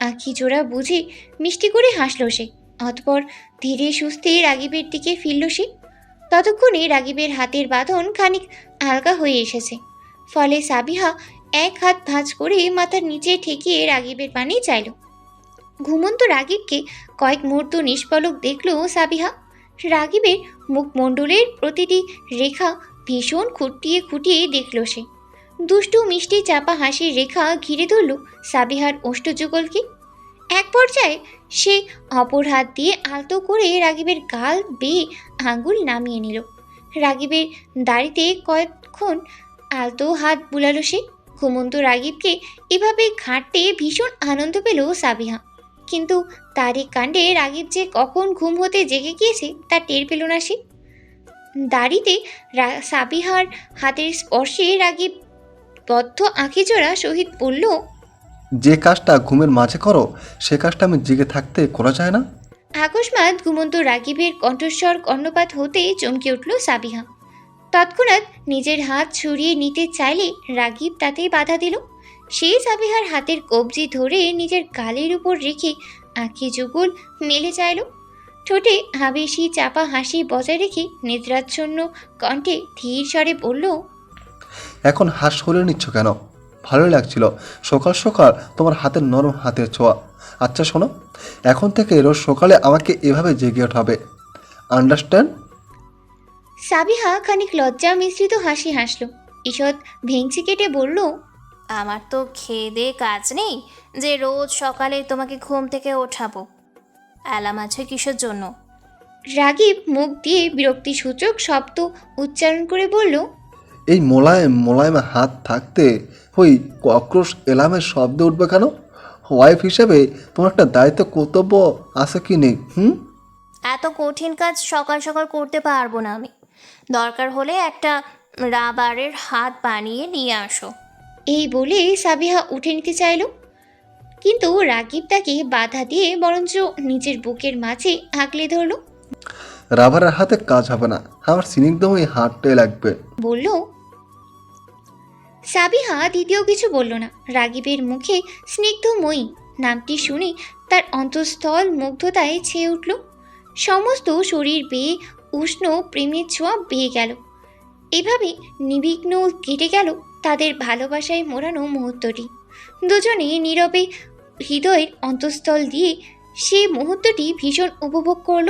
আঁখি জোড়া বুঝে মিষ্টি করে হাসল সে। অতঃপর ধীরে সুস্থে রাগিবের দিকে ফিরল সে। ততক্ষণে রাগিবের হাতের বাঁধন খানিক হালকা হয়ে এসেছে, ফলে সাবিহা এক হাত ভাঁজ করে মাথার নিচে ঠেকিয়ে রাগিবের পানি চাইল। ঘুমন্ত রাগিবকে কয়েক মুহূর্ত নিষ্পলক দেখল সাবিহা। রাগিবের মুখমণ্ডলের প্রতিটি রেখা ভীষণ খুঁটিয়ে খুঁটিয়ে দেখল সে। দুষ্টু মিষ্টি চাপা হাসির রেখা ঘিরে ধরল সাবিহার ওষ্ঠযুগলকে। এক পর্যায়ে সে অপর হাত দিয়ে আলতো করে রাগিবের গাল বেয়ে আঙুল নামিয়ে নিল। রাগিবের দাড়িতে কয়েকক্ষণ আলতো হাত বুলালো সে। ঘুমন্ত রাগিবকে এভাবে ঘাঁটতে ভীষণ আনন্দ পেল সাবিহা, কিন্তু তার এই কাণ্ডে রাগিব যে কখন ঘুম হতে জেগে গিয়েছে তা টের পেল না সে। দাড়িতে সাবিহার হাতের স্পর্শে রাগিব বদ্ধ আঁখিজোড়া সহিত বলল, যে কাজটা ঘুমের মাঝে করো সে কাজটা আমি জেগে থাকতে করা যায় না? আকস্মাৎ ঘুমন্ত রাগিবের কণ্ঠস্বর কর্ণপাত হতে চমকে উঠল সাবিহা। তৎক্ষণাৎ নিজের হাত ছড়িয়ে নিতে চাইলে রাগিব তাতেই বাধা দিল। সে সাবিহার হাতের কবজি ধরে নিজের গালের উপর রেখে আঁখি যুগল মেলে চাইল। ঠোঁটে আবেশি চাপা হাসি বজায় রেখে নিদ্রাচ্ছন্ন কণ্ঠে ধীর স্বরে বলল, এখন হাত সরিয়ে নিচ্ছ কেন? ভালোই লাগছিল সকাল সকাল তোমার হাতের নরম হাতের ছোঁয়া। আচ্ছা শোনো, এখন থেকে রোজ সকালে আমাকে এভাবে জেগে ওঠাবে, আন্ডারস্ট্যান্ড? সাবিহা খানিক লজ্জা মিশ্রিত হাসি হাসল। ঈষৎ ভেঙচি কেটে বলল, আমার তো খেয়ে দিয়ে কাজ নেই যে রোজ সকালে তোমাকে ঘুম থেকে ওঠাবো। অ্যালার্ম আছে কিসের জন্য? রাগিব মুখ দিয়ে বিরক্তিসূচক শব্দ উচ্চারণ করে বলল, এই মোলায়েম মোলায়েম হাত থাকতে ওই কক্রোশ এলামের শব্দ উঠবে কেন? ওয়াইফ হিসেবে তোমার একটা দায়িত্ব কর্তব্য আছে কি নেই? এত কঠিন কাজ সকাল সকাল করতে পারবো না আমি। দরকার হলে একটা রাবারের হাত বানিয়ে নিয়ে আসো। এই বলে সাবিহা উঠে নিতে চাইল, কিন্তু রাগিব তাকে বাধা দিয়ে বরঞ্চ নিজের বুকের মাঝে আগলে ধরল। রাবারের হাতে কাজ হবে না, আমার স্নিগ্ধম এই হাতটাই লাগবে। বলল। সাবিহা দ্বিতীয় কিছু বলল না। রাগিবের মুখে স্নিগ্ধময়ী নামটি শুনে তার অন্তঃস্থল মুগ্ধতায় ছেয়ে উঠল। সমস্ত শরীর বেয়ে উষ্ণ প্রেমের ছোঁয়া বেয়ে গেল। এভাবে নিবিঘ্ন কেটে গেল তাদের ভালোবাসায় মোড়ানো মুহূর্তটি। দুজনে নীরবে হৃদয়ের অন্তঃস্থল দিয়ে সে মুহূর্তটি ভীষণ উপভোগ করল।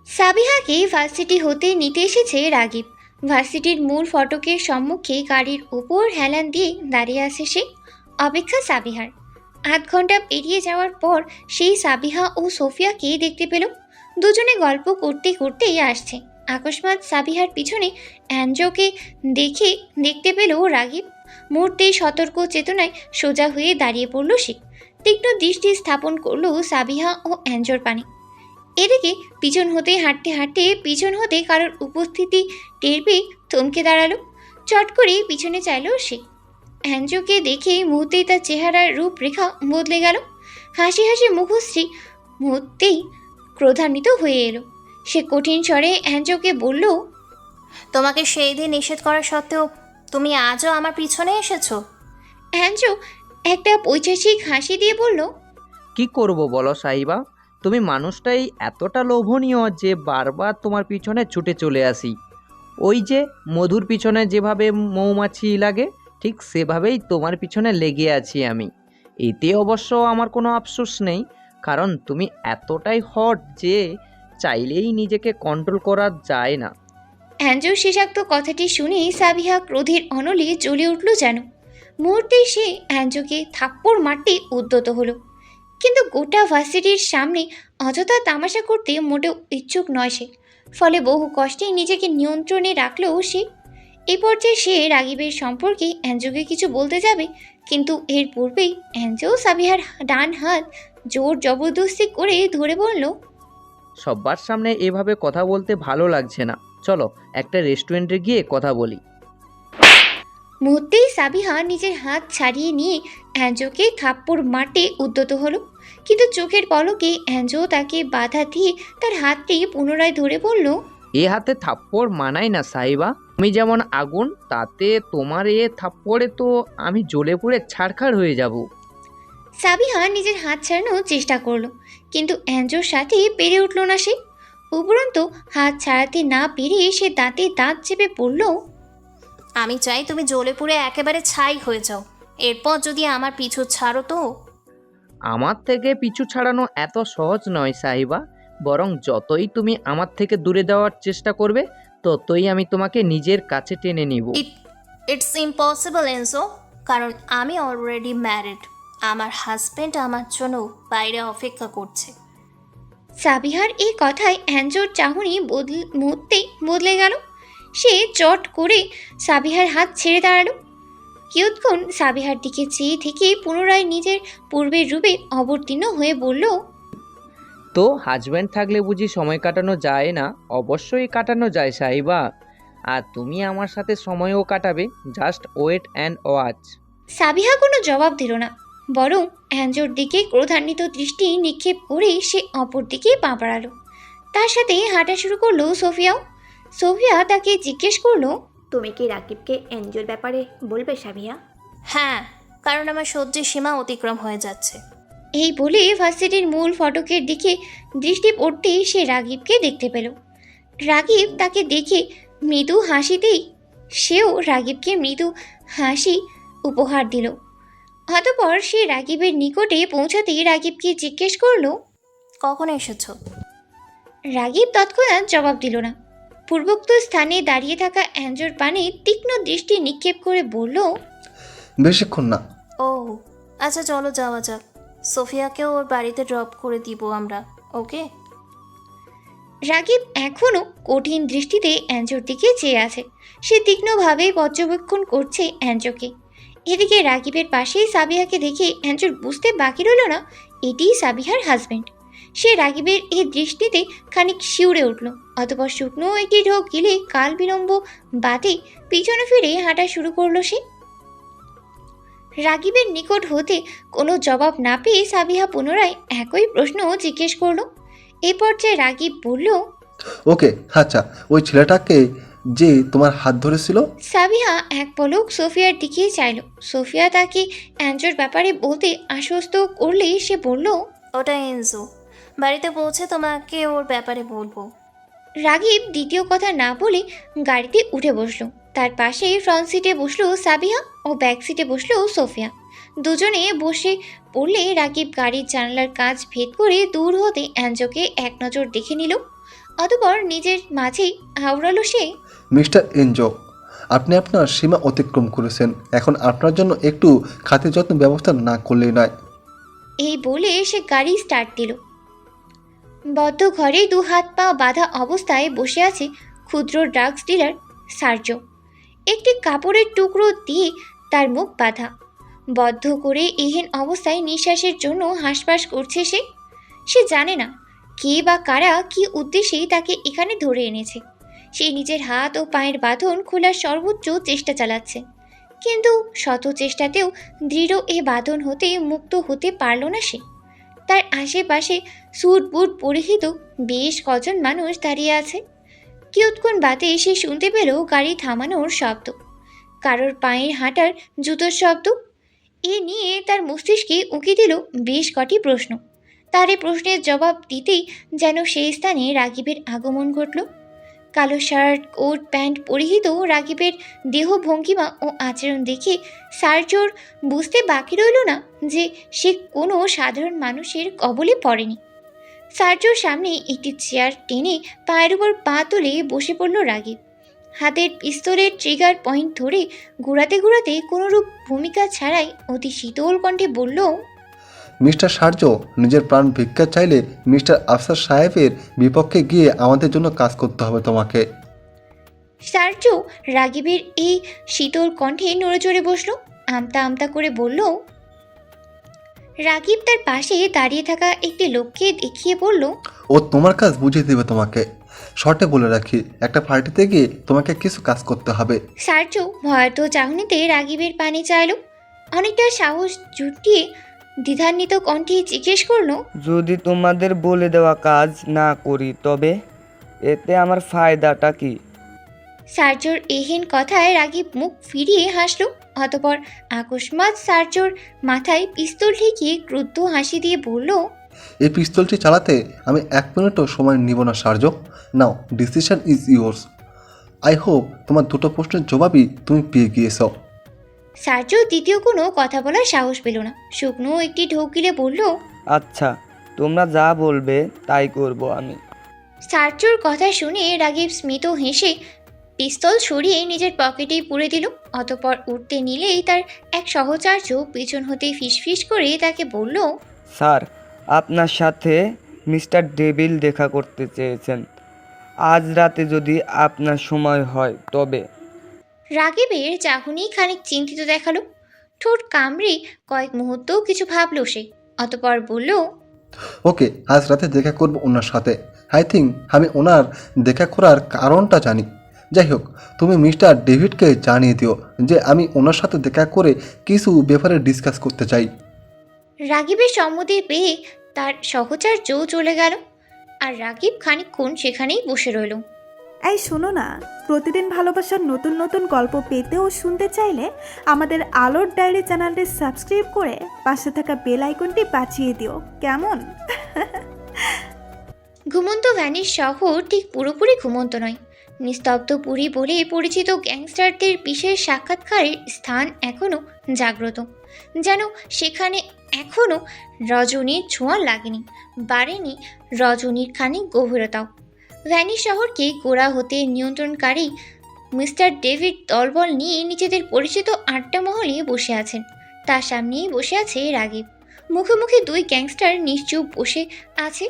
সাবিহাকে ভার্সিটি হতে নিতে এসেছে রাগিব। ভার্সিটির মূল ফটকের সম্মুখে গাড়ির উপর হেলান দিয়ে দাঁড়িয়ে আছে সে। অপেক্ষা সাবিহার। আধ ঘন্টা পেরিয়ে যাওয়ার পর সেই সাবিহা ও সোফিয়াকে দেখতে পেল। দুজনে গল্প করতে করতেই আসছে। আকস্মাৎ সাবিহার পিছনে অ্যাঞ্জোকে দেখতে পেল রাগিব। মুহূর্তেই সতর্ক চেতনায় সোজা হয়ে দাঁড়িয়ে পড়ল সে। তীক্ষ্ণ দৃষ্টি স্থাপন করল সাবিহা ও অ্যাঞ্জোর পানে। এদিকে পিছন হতে হাঁটতে হাঁটতে পিছন হতে কারোর উপস্থিতি টের পেয়ে থমকে দাঁড়ালো। চট করে পিছনে চাইল সে। অ্যাঞ্জোকে দেখে মুহূর্তেই তার চেহারার রূপরেখা বদলে গেল। হাসি হাসি মুখশ্রী মুহূর্তেই ক্রোধান্বিত হয়ে এলো। সে কঠিন স্বরে অ্যাঞ্জোকে বলল, তোমাকে সেই দিন নিষেধ করা সত্ত্বেও তুমি আজও আমার পিছনে এসেছো। অ্যাঞ্জো একটা পৈশাসিক হাসি দিয়ে বলল, কি করব বলো সাহিবা, তুমি মানুষটাই এতটা লোভনীয় যে বারবার তোমার পিছনে ছুটে চলে আসি। ওই যে মধুর পিছনে যেভাবে মৌমাছি লাগে ঠিক সেভাবেই তোমার পিছনে লেগে আছি আমি। এতে অবশ্য আমার কোনো আফসোস নেই, কারণ তুমি এতটাই হট যে চাইলেই নিজেকে কন্ট্রোল করা যায় না। অ্যাঞ্জোর শেষাক্ত কথাটি শুনে সাবিহা ক্রোধের অনলে জ্বলে উঠল যেন। মুহূর্তেই সে অ্যাঞ্জোকে থাপ্পড় মারতে উদ্যত হলো, কিন্তু গোটা ভার্সিটির সামনে অযথা তামাশা করতে মোটেও ইচ্ছুক নয় সে। ফলে বহু কষ্টেই নিজেকে নিয়ন্ত্রণে রাখলেও সে। এই পর্যায়ে সে রাগিবের সম্পর্কে অ্যাঞ্জোকে কিছু বলতে যাবে, কিন্তু এর পূর্বেই অ্যাঞ্জো সাবিহার ডান হাত জোর জবরদস্তি করে ধরে বলল, সবার সামনে এভাবে কথা বলতে ভালো লাগছে না, চলো একটা রেস্টুরেন্টে গিয়ে কথা বলি। মুহূর্তেই সাবিহা নিজের হাত ছাড়িয়ে নিয়ে অ্যাঞ্জোকে থাপ্পড় মারতে উদ্যত হলো, কিন্তু চোখের পলকে অ্যাঞ্জো তাকে বাধা দিয়ে তার হাতটি পুনরায় ধরে বলল, এ হাতে থাপ্পড় মানায় না সাহিবা, তুমি যেমন আগুন, তাতে তোমার এ থাপ্পড়ে তো আমি জ্বলে পুড়ে ছাড়খাড় হয়ে যাব। সাবিহা নিজের হাত ছাড়ানোর চেষ্টা করলো, কিন্তু অ্যাঞ্জোর সাথে পেরে উঠল না সে। উপরন্তু হাত ছাড়াতে না পেরে সে দাঁতে দাঁত চেপে পড়ল, আমি চাই তুমি জ্বলে পুড়ে একেবারে ছাই হয়ে যাও, এরপর যদি আমার পিছু ছাড়ো তো। আমার থেকে পিছু ছাড়ানো এত সহজ নয় সাহিবা, বরং যতই তুমি আমার থেকে দূরে যাওয়ার চেষ্টা করবে ততই আমি তোমাকে নিজের কাছে টেনে নিব। ইটস ইম্পসিবল এনজো, কারণ আমি অলরেডি ম্যারিড। আমার হাজব্যান্ড আমার জন্য বাইরে অপেক্ষা করছে। সাবিহার এই কথায় অ্যাঞ্জোর চাহনি মুহূর্তেই বদলে গেল। সে চট করে সাবিহার হাত ছেড়ে দাঁড়ালো। কিয়ৎক্ষণ সাবিহার দিকে চেয়ে থেকে পুনরায় নিজের পূর্বের রূপে অবতীর্ণ হয়ে বলল, তো হাজব্যান্ড থাকলে বুঝি সময় কাটানো যায় না? অবশ্যই কাটানো যায় সাহিবা, আর তুমি আমার সাথে সময়ও কাটাবে। Just wait and watch. Sabiha কোনো জবাব দিল না, বরং অ্যাঞ্জোর দিকে ক্রোধান্বিত দৃষ্টি নিক্ষেপ করে সে অপর দিকে পা বাড়ালো। তার সাথে হাঁটা শুরু করলো সোফিয়াও। সোফিয়া তাকে জিজ্ঞেস করলো, তুমি কি রাকিবকে এনজোর ব্যাপারে বলবে সাবিহা? হ্যাঁ, কারণ আমার সহ্যের সীমা অতিক্রম হয়ে যাচ্ছে। এই বলে ভার্সিটির মূল ফটকের দিকে দৃষ্টি পড়তেই সে রাগিবকে দেখতে পেল। রাগিব তাকে দেখে মৃদু হাসিতেই সেও রাগিবকে মৃদু হাসি উপহার দিল। অতঃপর সে রাগিবের নিকটে পৌঁছাতেই রাগিবকে জিজ্ঞেস করলো। কখন এসেছো? রাগিব তৎক্ষণাৎ জবাব দিল না। পূর্বোক্ত স্থানে দাঁড়িয়ে থাকা অ্যাঞ্জোর পানে তীক্ষ্ণ দৃষ্টি নিক্ষেপ করে বলল, বেশিক্ষণ না। ও আচ্ছা, চলো যাওয়া যাক। সোফিয়াকেও ওর বাড়িতে ড্রপ করে দিব আমরা, ওকে? রাগিব এখনও কঠিন দৃষ্টিতে অ্যাঞ্জোর দিকে চেয়ে আছে। সে তীক্ষ্ণভাবে পর্যবেক্ষণ করছে অ্যাঞ্জোকে। এদিকে রাগিবের পাশেই সাবিহাকে দেখে অ্যাঞ্জোর বুঝতে বাকি রইল না এটিই সাবিহার হাজব্যান্ড। সে রাগিবের এই দৃষ্টিতে খানিক শিউরে উঠল। অতপর শুকনো একটি ঢোক গিলে কাল বিলম্ব বাদে পিছনে ফিরে হাঁটা শুরু করলো সে। রাগিবের নিকট হতে কোনো জবাব না পেয়ে সাবিহা পুনরায় একই প্রশ্ন জিজ্ঞেস করলো। এ পর্যায়ে রাগিব বলল, ওকে, আচ্ছা, ওই ছেলেটাকে যে তোমার হাত ধরেছিল? সাবিহা এক পলক সোফিয়ার দিকে চাইল। সোফিয়া তাকে অ্যাঞ্জোর ব্যাপারে বলতে আশ্বস্ত করলেই সে বলল, ওটা এনজো। বাড়িতে পৌঁছে তোমাকে ওর ব্যাপারে বলবো। রাগিব দ্বিতীয় কথা না বলে গাড়িতে উঠে বসলো। তার পাশে ফ্রন্ট সিটে বসলো সাবিহা ও ব্যাক সিটে বসলো সোফিয়া। দুজনে বসে পড়লে রাগিব গাড়ির জানলার কাঁচ ভেদ করে দূর হতে অ্যাঞ্জোকে এক নজর দেখে নিল। অতঃপর নিজের মাঝেই আওড়ালো সে, মিস্টার এনজো, আপনি আপনার সীমা অতিক্রম করেছেন। এখন আপনার জন্য একটু খাতির যত্ন ব্যবস্থা না করলেই নয়। এই বলে সে গাড়ি স্টার্ট দিল। বদ্ধ ঘরে দু হাত পা বাঁধা অবস্থায় বসে আছে ক্ষুদ্র ড্রাগস ডিলার সার্জো। একটি কাপড়ের টুকরো দিয়ে তার মুখ বাঁধা। বদ্ধ করে এহেন অবস্থায় নিঃশ্বাসের জন্য হাঁসফাঁস করছে সে। সে জানে না কে বা কারা কি উদ্দেশ্যেই তাকে এখানে ধরে এনেছে। সে নিজের হাত ও পায়ের বাঁধন খোলার সর্বোচ্চ চেষ্টা চালাচ্ছে, কিন্তু শত চেষ্টাতেও দৃঢ় এ বাঁধন হতে মুক্ত হতে পারল না সে। তার আশেপাশে স্যুট বুট পরিহিত বেশ কজন মানুষ দাঁড়িয়ে আছে। কিয়ৎক্ষণ বাদে সে শুনতে পেল গাড়ি থামানোর শব্দ, কারোর পায়ের হাঁটার জুতোর শব্দ। এ নিয়ে তার মস্তিষ্কে উঁকি দিল বেশ কটি প্রশ্ন। তার এই প্রশ্নের জবাব দিতেই যেন সেই স্থানে রাগিবের আগমন ঘটল। কালো শার্ট কোট প্যান্ট পরিহিত রাগিবের দেহ ভঙ্গিমা ও আচরণ দেখে সার্জোর বুঝতে বাকি রইল না যে সে কোনো সাধারণ মানুষের কবলে পড়েনি। সার্জোর সামনে একটি চেয়ার টেনে পায়ের উপর পা তুলে বসে পড়ল রাগিব। হাতের পিস্তলের ট্রিগার পয়েন্ট ধরে ঘোরাতে ঘোরাতে কোনোরূপ ভূমিকা ছাড়াই অতি শীতল কণ্ঠে বলল, মিস্টার সার্জো, নিজের প্রাণ ভিক্ষা চাইলে মিস্টার আফসার সাহেবের বিপক্ষে গিয়ে আমাদের জন্য কাজ করতে হবে তোমাকে। সার্জো রাগিবের এই শীতল কণ্ঠে নড়ে চড়ে বসল। আমতা আমতা করে বলল। রাগিব তার পাশে দাঁড়িয়ে থাকা একটি লোককে দেখিয়ে বলল, ও তোমার কাজ বুঝিয়ে দেবে তোমাকে। শর্টে বলে রাখি, একটা পার্টিতে গিয়ে তোমাকে কিছু কাজ করতে হবে। সার্জো ভয়ার্ত চাহনিতে রাগিবের পানি চাইল। অনেকটা সাহস জুটিয়ে দ্বিধান্বিত কণ্ঠে জিজ্ঞেস করলো, যদি তোমাদের বলে দেওয়া কাজ না করি তবে এতে আমার ফায়দাটা কি? সার্জোর এহেন কথায় রাগিব মুখ ফিরিয়ে হাসল। অতপর আকস্মাৎ সার্জোর মাথায় পিস্তল ঠেকিয়ে ক্রুদ্ধ হাসি দিয়ে বলল, এই পিস্তলটি চালাতে আমি 1 মিনিটও সময় নিব না সার্জো। নাও, decision is yours. I hope তোমার দুটো প্রশ্নের জবাবই তুমি পেয়ে গিয়েছ। সার্জো দ্বিতীয় কোনো কথা বলার সাহস পেল না। শুকনো একটি ঢোক গিলে বলল, আচ্ছা, তোমরা যা বলবে তাই করব আমি। সার্চুর কথা শুনে রাগিব স্মিত হেসে পিস্তল সরিয়ে নিজের পকেটেই পুরে দিল। অতপর উঠতে নিলেই তার এক সহচার্য পিছন হতে ফিসফিস করে তাকে বলল, স্যার, আপনার সাথে মিস্টার ডেভিল দেখা করতে চেয়েছেন। আজ রাতে যদি আপনার সময় হয় তবে। রাগিবের চাহনি খানিক চিন্তিত দেখালো। ঠোঁট কামড়ে কয়েক মুহূর্তও কিছু ভাবল সে। অতপর বলল, ওকে, আজ রাতে দেখা করব ওনার সাথে। আই থিঙ্ক আমি ওনার দেখা করার কারণটা জানি। যাই হোক, তুমি মিস্টার ডেভিডকে জানিয়ে দিও যে আমি ওনার সাথে দেখা করে কিছু ব্যাপারে ডিসকাস করতে চাই। রাগিবের সম্মতি পেয়ে তার সহচার্য চলে গেল, আর রাগিব খানিকক্ষণ সেখানেই বসে রইল। এই শোনো না, প্রতিদিন ভালোবাসার নতুন নতুন গল্প পেতে ও শুনতে চাইলে আমাদের আলোর ডায়েরি চ্যানেলটি সাবস্ক্রাইব করে পাশে থাকা বেল আইকনটি বাজিয়ে দিও, কেমন? ঘুমন্ত ভ্যানির শহর ঠিক পুরোপুরি ঘুমন্ত নয়। নিস্তব্ধ পুরী বলে পরিচিত গ্যাংস্টারদের বিশেষ সাক্ষাৎকারের স্থান এখনও জাগ্রত, যেন সেখানে এখনও রজনীর ছোঁয়া লাগেনি, বাড়েনি রজনীর খানিক গভীরতাও। ভ্যানি শহরকে গোড়া হতে নিয়ন্ত্রণকারী মিস্টার ডেভিড দলবল নিয়ে নিজেদের পরিচিত আড্ডা মহলে বসে আছেন। তার সামনেই বসে আছে রাগিব। মুখে মুখে দুই গ্যাংস্টার নিশ্চুপ বসে আছে।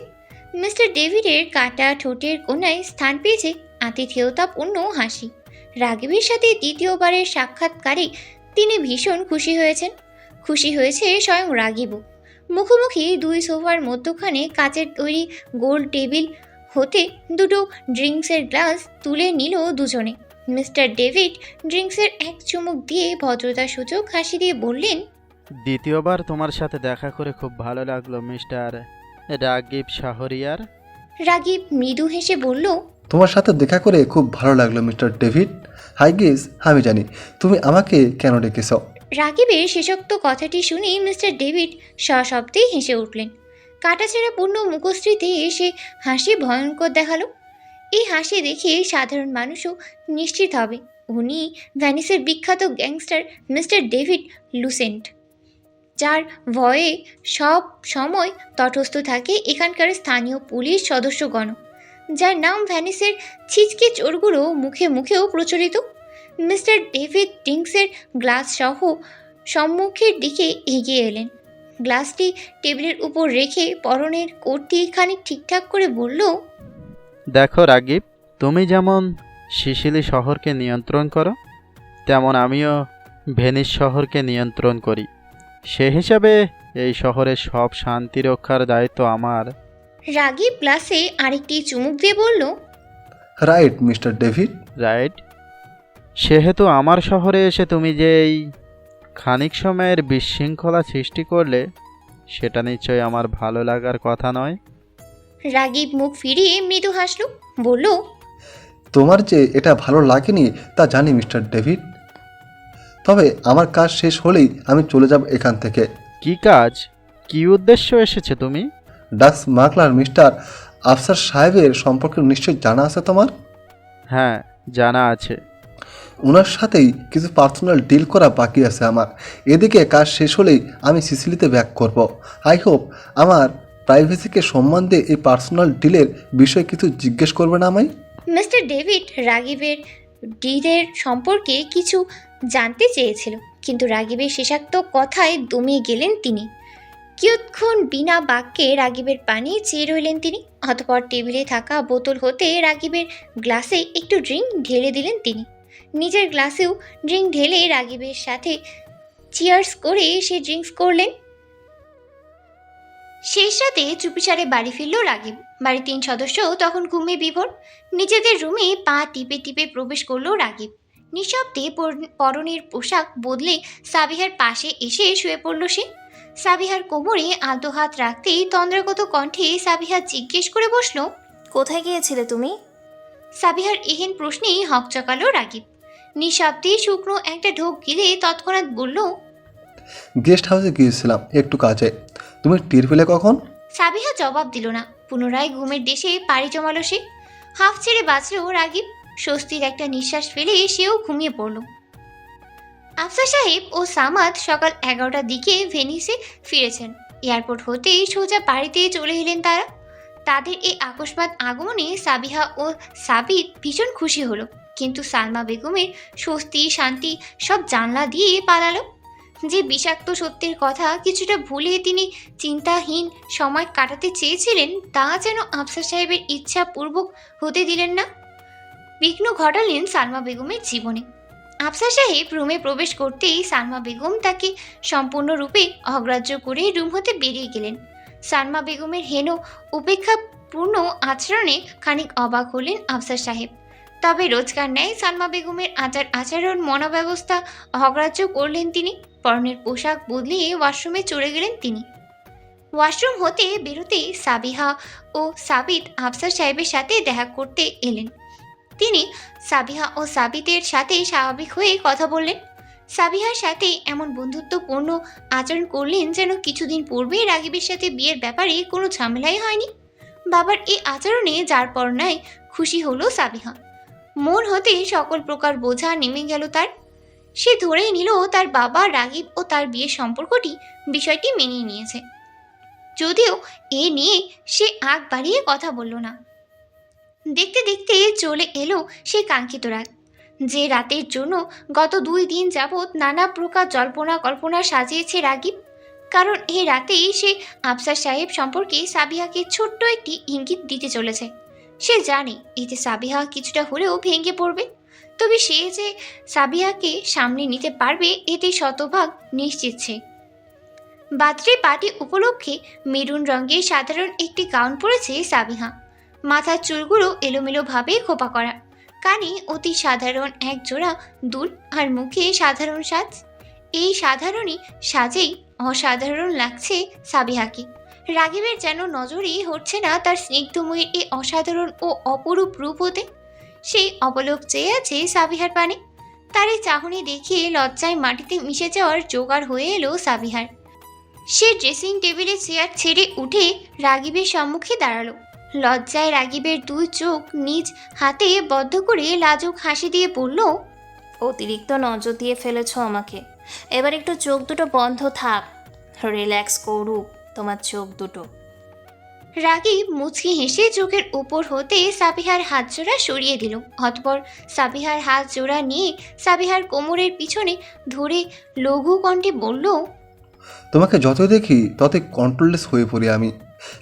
মিস্টার ডেভিডের কাটা ঠোঁটের কোণায় স্থান পেয়েছে আতিথেয়তাপূর্ণ হাসি। রাগিবের সাথে দ্বিতীয়বারের সাক্ষাৎকারে তিনি ভীষণ খুশি হয়েছেন। খুশি হয়েছে স্বয়ং রাগিবও। মুখোমুখি দুই সোফার মধ্যখানে কাচের তৈরি গোল টেবিল হতে দুটো ড্রিঙ্কসের গ্লাস তুলে নিল দুজনে। মিস্টার ডেভিড ড্রিঙ্কসের এক চুমুক দিয়ে ভদ্রতাসূচক হাসি দিয়ে বললেন, দ্বিতীয়বার তোমার সাথে দেখা করে খুব ভালো লাগলো মিস্টার রাগিব শাহরিয়ার। রাগিব মৃদু হেসে বলল, তোমার সাথে দেখা করে খুব ভালো লাগলো মিস্টার ডেভিড। হাই গেস, আমি জানি তুমি আমাকে কেন ডেকেছ। রাগিবের শেষোক্ত কথাটি শুনে মিস্টার ডেভিড সশব্দেই হেসে উঠলেন। কাটাছেঁড়া পূর্ণ মুখশ্রীতে এসে হাসি ভয়ঙ্কর দেখালো। এই হাসি দেখে সাধারণ মানুষও নিশ্চিত হবে উনি ভ্যানিসের বিখ্যাত গ্যাংস্টার মিস্টার ডেভিড লুসেন্ট, যার ভয়ে সব সময় তটস্থ থাকে এখানকার স্থানীয় পুলিশ সদস্যগণ, যার নাম ভ্যানিসের ছিচকে চোরগুলো মুখে মুখেও প্রচলিত। মিস্টার ডেভিড ড্রিঙ্কসের গ্লাস সহ সম্মুখের দিকে এগিয়ে এলেন। গ্লাসটি টেবিলের উপর রেখে পরনের কোটটি খানিক ঠিকঠাক করে বলল, দেখো রাগিব, তুমি যেমন সিসিলি শহরকে নিয়ন্ত্রণ করো, তেমন আমিও ভেনিস শহরকে নিয়ন্ত্রণ করি। সে হিসাবে এই শহরের সব শান্তি রক্ষার দায়িত্ব আমার। রাগিব গ্লাসে আরেকটি চুমুক দিয়ে বলল, রাইট মিস্টার ডেভিড। রাইট। সেহেতু আমার শহরে এসে তুমি যে এই খানিক সময়ের বিশৃঙ্খলা সৃষ্টি করলে, সেটা নিশ্চয়ই আমার ভালো লাগার কথা নয়। রাগিব মুখ ফিরিয়ে মৃদু হাসল, বলল, তোমার যে এটা ভালো লাগেনি তা জানি মিস্টার ডেভিড। তবে আমার কাজ শেষ হলেই আমি চলে যাব এখান থেকে। কি কাজ, কি উদ্দেশ্য এসেছে তুমি? ডাক্স মাকলার মিস্টার আফসার সাহেবের সম্পর্কে নিশ্চয়ই জানা আছে তোমার। হ্যাঁ, জানা আছে। ওনার সাথেই কিছু পার্সোনাল ডিল করা বাকি আছে আমার। এদিকে কাজ শেষ হলেই আমি সিসিলিতে ব্যাক করব। আই হোপ আমার প্রাইভেসিকে সম্মান দিয়ে এই পার্সোনাল ডিলের বিষয়ে কিছু জিজ্ঞেস করবে না আমায়। মিস্টার ডেভিড রাগিবের ডিলের সম্পর্কে কিছু জানতে চেয়েছিল, কিন্তু রাগিবের শেষাক্ত কথায় দমে গেলেন তিনি। কিয়ৎক্ষণ বিনা বাক্যে রাগিবের পানি চেয়ে রইলেন তিনি। অতপর টেবিলে থাকা বোতল হতে রাগিবের গ্লাসে একটু ড্রিঙ্ক ঢেলে দিলেন তিনি। নিজের গ্লাসেও ড্রিঙ্ক ঢেলে রাগিবের সাথে চিয়ার্স করে সে ড্রিঙ্কস করলেন। শেষ রাতে চুপিসারে বাড়ি ফিরল রাগিব। বাড়ির 3 সদস্য তখন ঘুমে বিভোর। নিজেদের রুমে পা টিপে টিপে প্রবেশ করল রাগিব। নিঃশব্দে পরনের পোশাক বদলে সাবিহার পাশে এসে শুয়ে পড়ল সে। সাবিহার কোমরে আলতো হাত রাখতেই তন্দ্রাগত কণ্ঠে সাবিহা জিজ্ঞেস করে বসল, কোথায় গিয়েছিলে তুমি? সাবিহার এহেন প্রশ্নেই হকচকালো রাগিব। নিঃশব্দে শুকনো একটা ঢোক গিলে তৎক্ষণাৎ বলল, গেস্ট হাউসে গিয়েছিলাম একটু কাজে। তুমি টের পেলে কখন? সাবিহা জবাব দিল না। পুনরায় ঘুমের দেশে পাড়ি জমালো সে। হাফ ছেড়ে বাঁচল রাগিব। স্বস্তির একটা নিঃশ্বাস ফেলে সেও ঘুমিয়ে পড়ল। আফসার সাহেব ও সামাদ সকাল 11টার দিকে ভেনিসে ফিরেছেন। এয়ারপোর্ট হতেই সোজা বাড়িতে চলে এলেন তারা। তাদের এই আকস্মাৎ আগমনে সাবিহা ও সাবিত ভীষণ খুশি হলো, কিন্তু সালমা বেগমের স্বস্তি শান্তি সব জানলা দিয়ে পালালো। যে বিষাক্ত সত্যের কথা কিছুটা ভুলে তিনি চিন্তাহীন সময় কাটাতে চেয়েছিলেন, তা যেন আফসার সাহেবের ইচ্ছা পূর্বক হতে দিলেন না। বিঘ্ন ঘটালেন সালমা বেগমের জীবনে। আফসার সাহেব রুমে প্রবেশ করতেই সালমা বেগম তাকে সম্পূর্ণরূপে অগ্রাহ্য করে রুম হতে বেরিয়ে গেলেন। সালমা বেগমের হেন উপেক্ষাপূর্ণ আচরণে খানিক অবাক হলেন আফসার সাহেব। তবে রোজকার ন্যায় সালমা বেগমের আচরণ মনোব্যবস্থা অগ্রাহ্য করলেন তিনি। পরনের পোশাক বদলিয়ে ওয়াশরুমে চলে গেলেন তিনি। ওয়াশরুম হতে বেরোতেই সাবিহা ও সাবিত আফসার সাহেবের সাথে দেখা করতে এলেন। তিনি সাবিহা ও সাবিতের সাথে স্বাভাবিক হয়ে কথা বললেন। সাবিহার সাথে এমন বন্ধুত্বপূর্ণ আচরণ করলেন যেন কিছুদিন পূর্বে রাগিবের সাথে বিয়ের ব্যাপারে কোনো ঝামেলাই হয়নি। বাবার এই আচরণে যার পর নাই খুশি হলো সাবিহা। মন হতে সকল প্রকার বোঝা নেমে গেল তার। সে ধরেই নিল তার বাবা রাগিব ও তার বিয়ের সম্পর্কটি বিষয়টি মেনে নিয়েছে, যদিও এ নিয়ে সে আগ বাড়িয়ে কথা বলল না। দেখতে দেখতে চলে এলো সেই কাঙ্ক্ষিত রাত, যে রাতের জন্য গত 2 দিন যাবৎ নানা প্রকার জল্পনা কল্পনা সাজিয়েছে রাগিব। কারণ এই রাতেই সে আফসার সাহেব সম্পর্কে সাবিহাকে ছোট্ট একটি ইঙ্গিত দিতে চলেছে। সে জানে এতে সাবিহা কিছুটা হলেও ভেঙে পড়বে, তবে সে যে সাবিহাকে সামনে নিতে পারবে এতে শতভাগ নিশ্চিত সে। বার্থডে পার্টি উপলক্ষে মেরুন রঙের সাধারণ একটি গাউন পরেছে সাবিহা। মাথার চুলগুলো এলোমেলোভাবে খোপা করা, কানে অতি সাধারণ এক জোড়া দুল, আর মুখে সাধারণ সাজ। এই সাধারণই সাজেই অসাধারণ লাগছে সাবিহাকে। রাগিবের যেন নজরেই হচ্ছে না তার স্নিগ্ধময়ীর এই অসাধারণ ও অপরূপ রূপ হতে। সেই অবলোক চেয়ে আছে সাবিহার পানে। তার এই চাহনি দেখে লজ্জায় মাটিতে মিশে যাওয়ার জোগাড় হয়ে এলো সাবিহার। সে ড্রেসিং টেবিলে চেয়ার ছেড়ে উঠে রাগিবের সম্মুখে দাঁড়ালো। লজ্জায় রাগিবের 2 চোখ নিজ হাতে বদ্ধ করে লাজুক হাসি দিয়ে বলল, অতিরিক্ত নজর দিয়ে ফেলেছ আমাকে, এবার একটু চোখ দুটো বন্ধ থাক, রিল্যাক্স করুক তোমার চোখ দুটো। রাগিব মুচকি হেসে চোখের উপর হতে সাবিহার হাত জোড়া সরিয়ে দিল। অতঃপর সাবিহার হাত জোড়া নিয়ে সাবিহার কোমরের পিছনে ধরে লঘু কণ্ঠে বলল, তোমাকে যত দেখি ততই কন্ট্রোললেস হয়ে পড়ি আমি।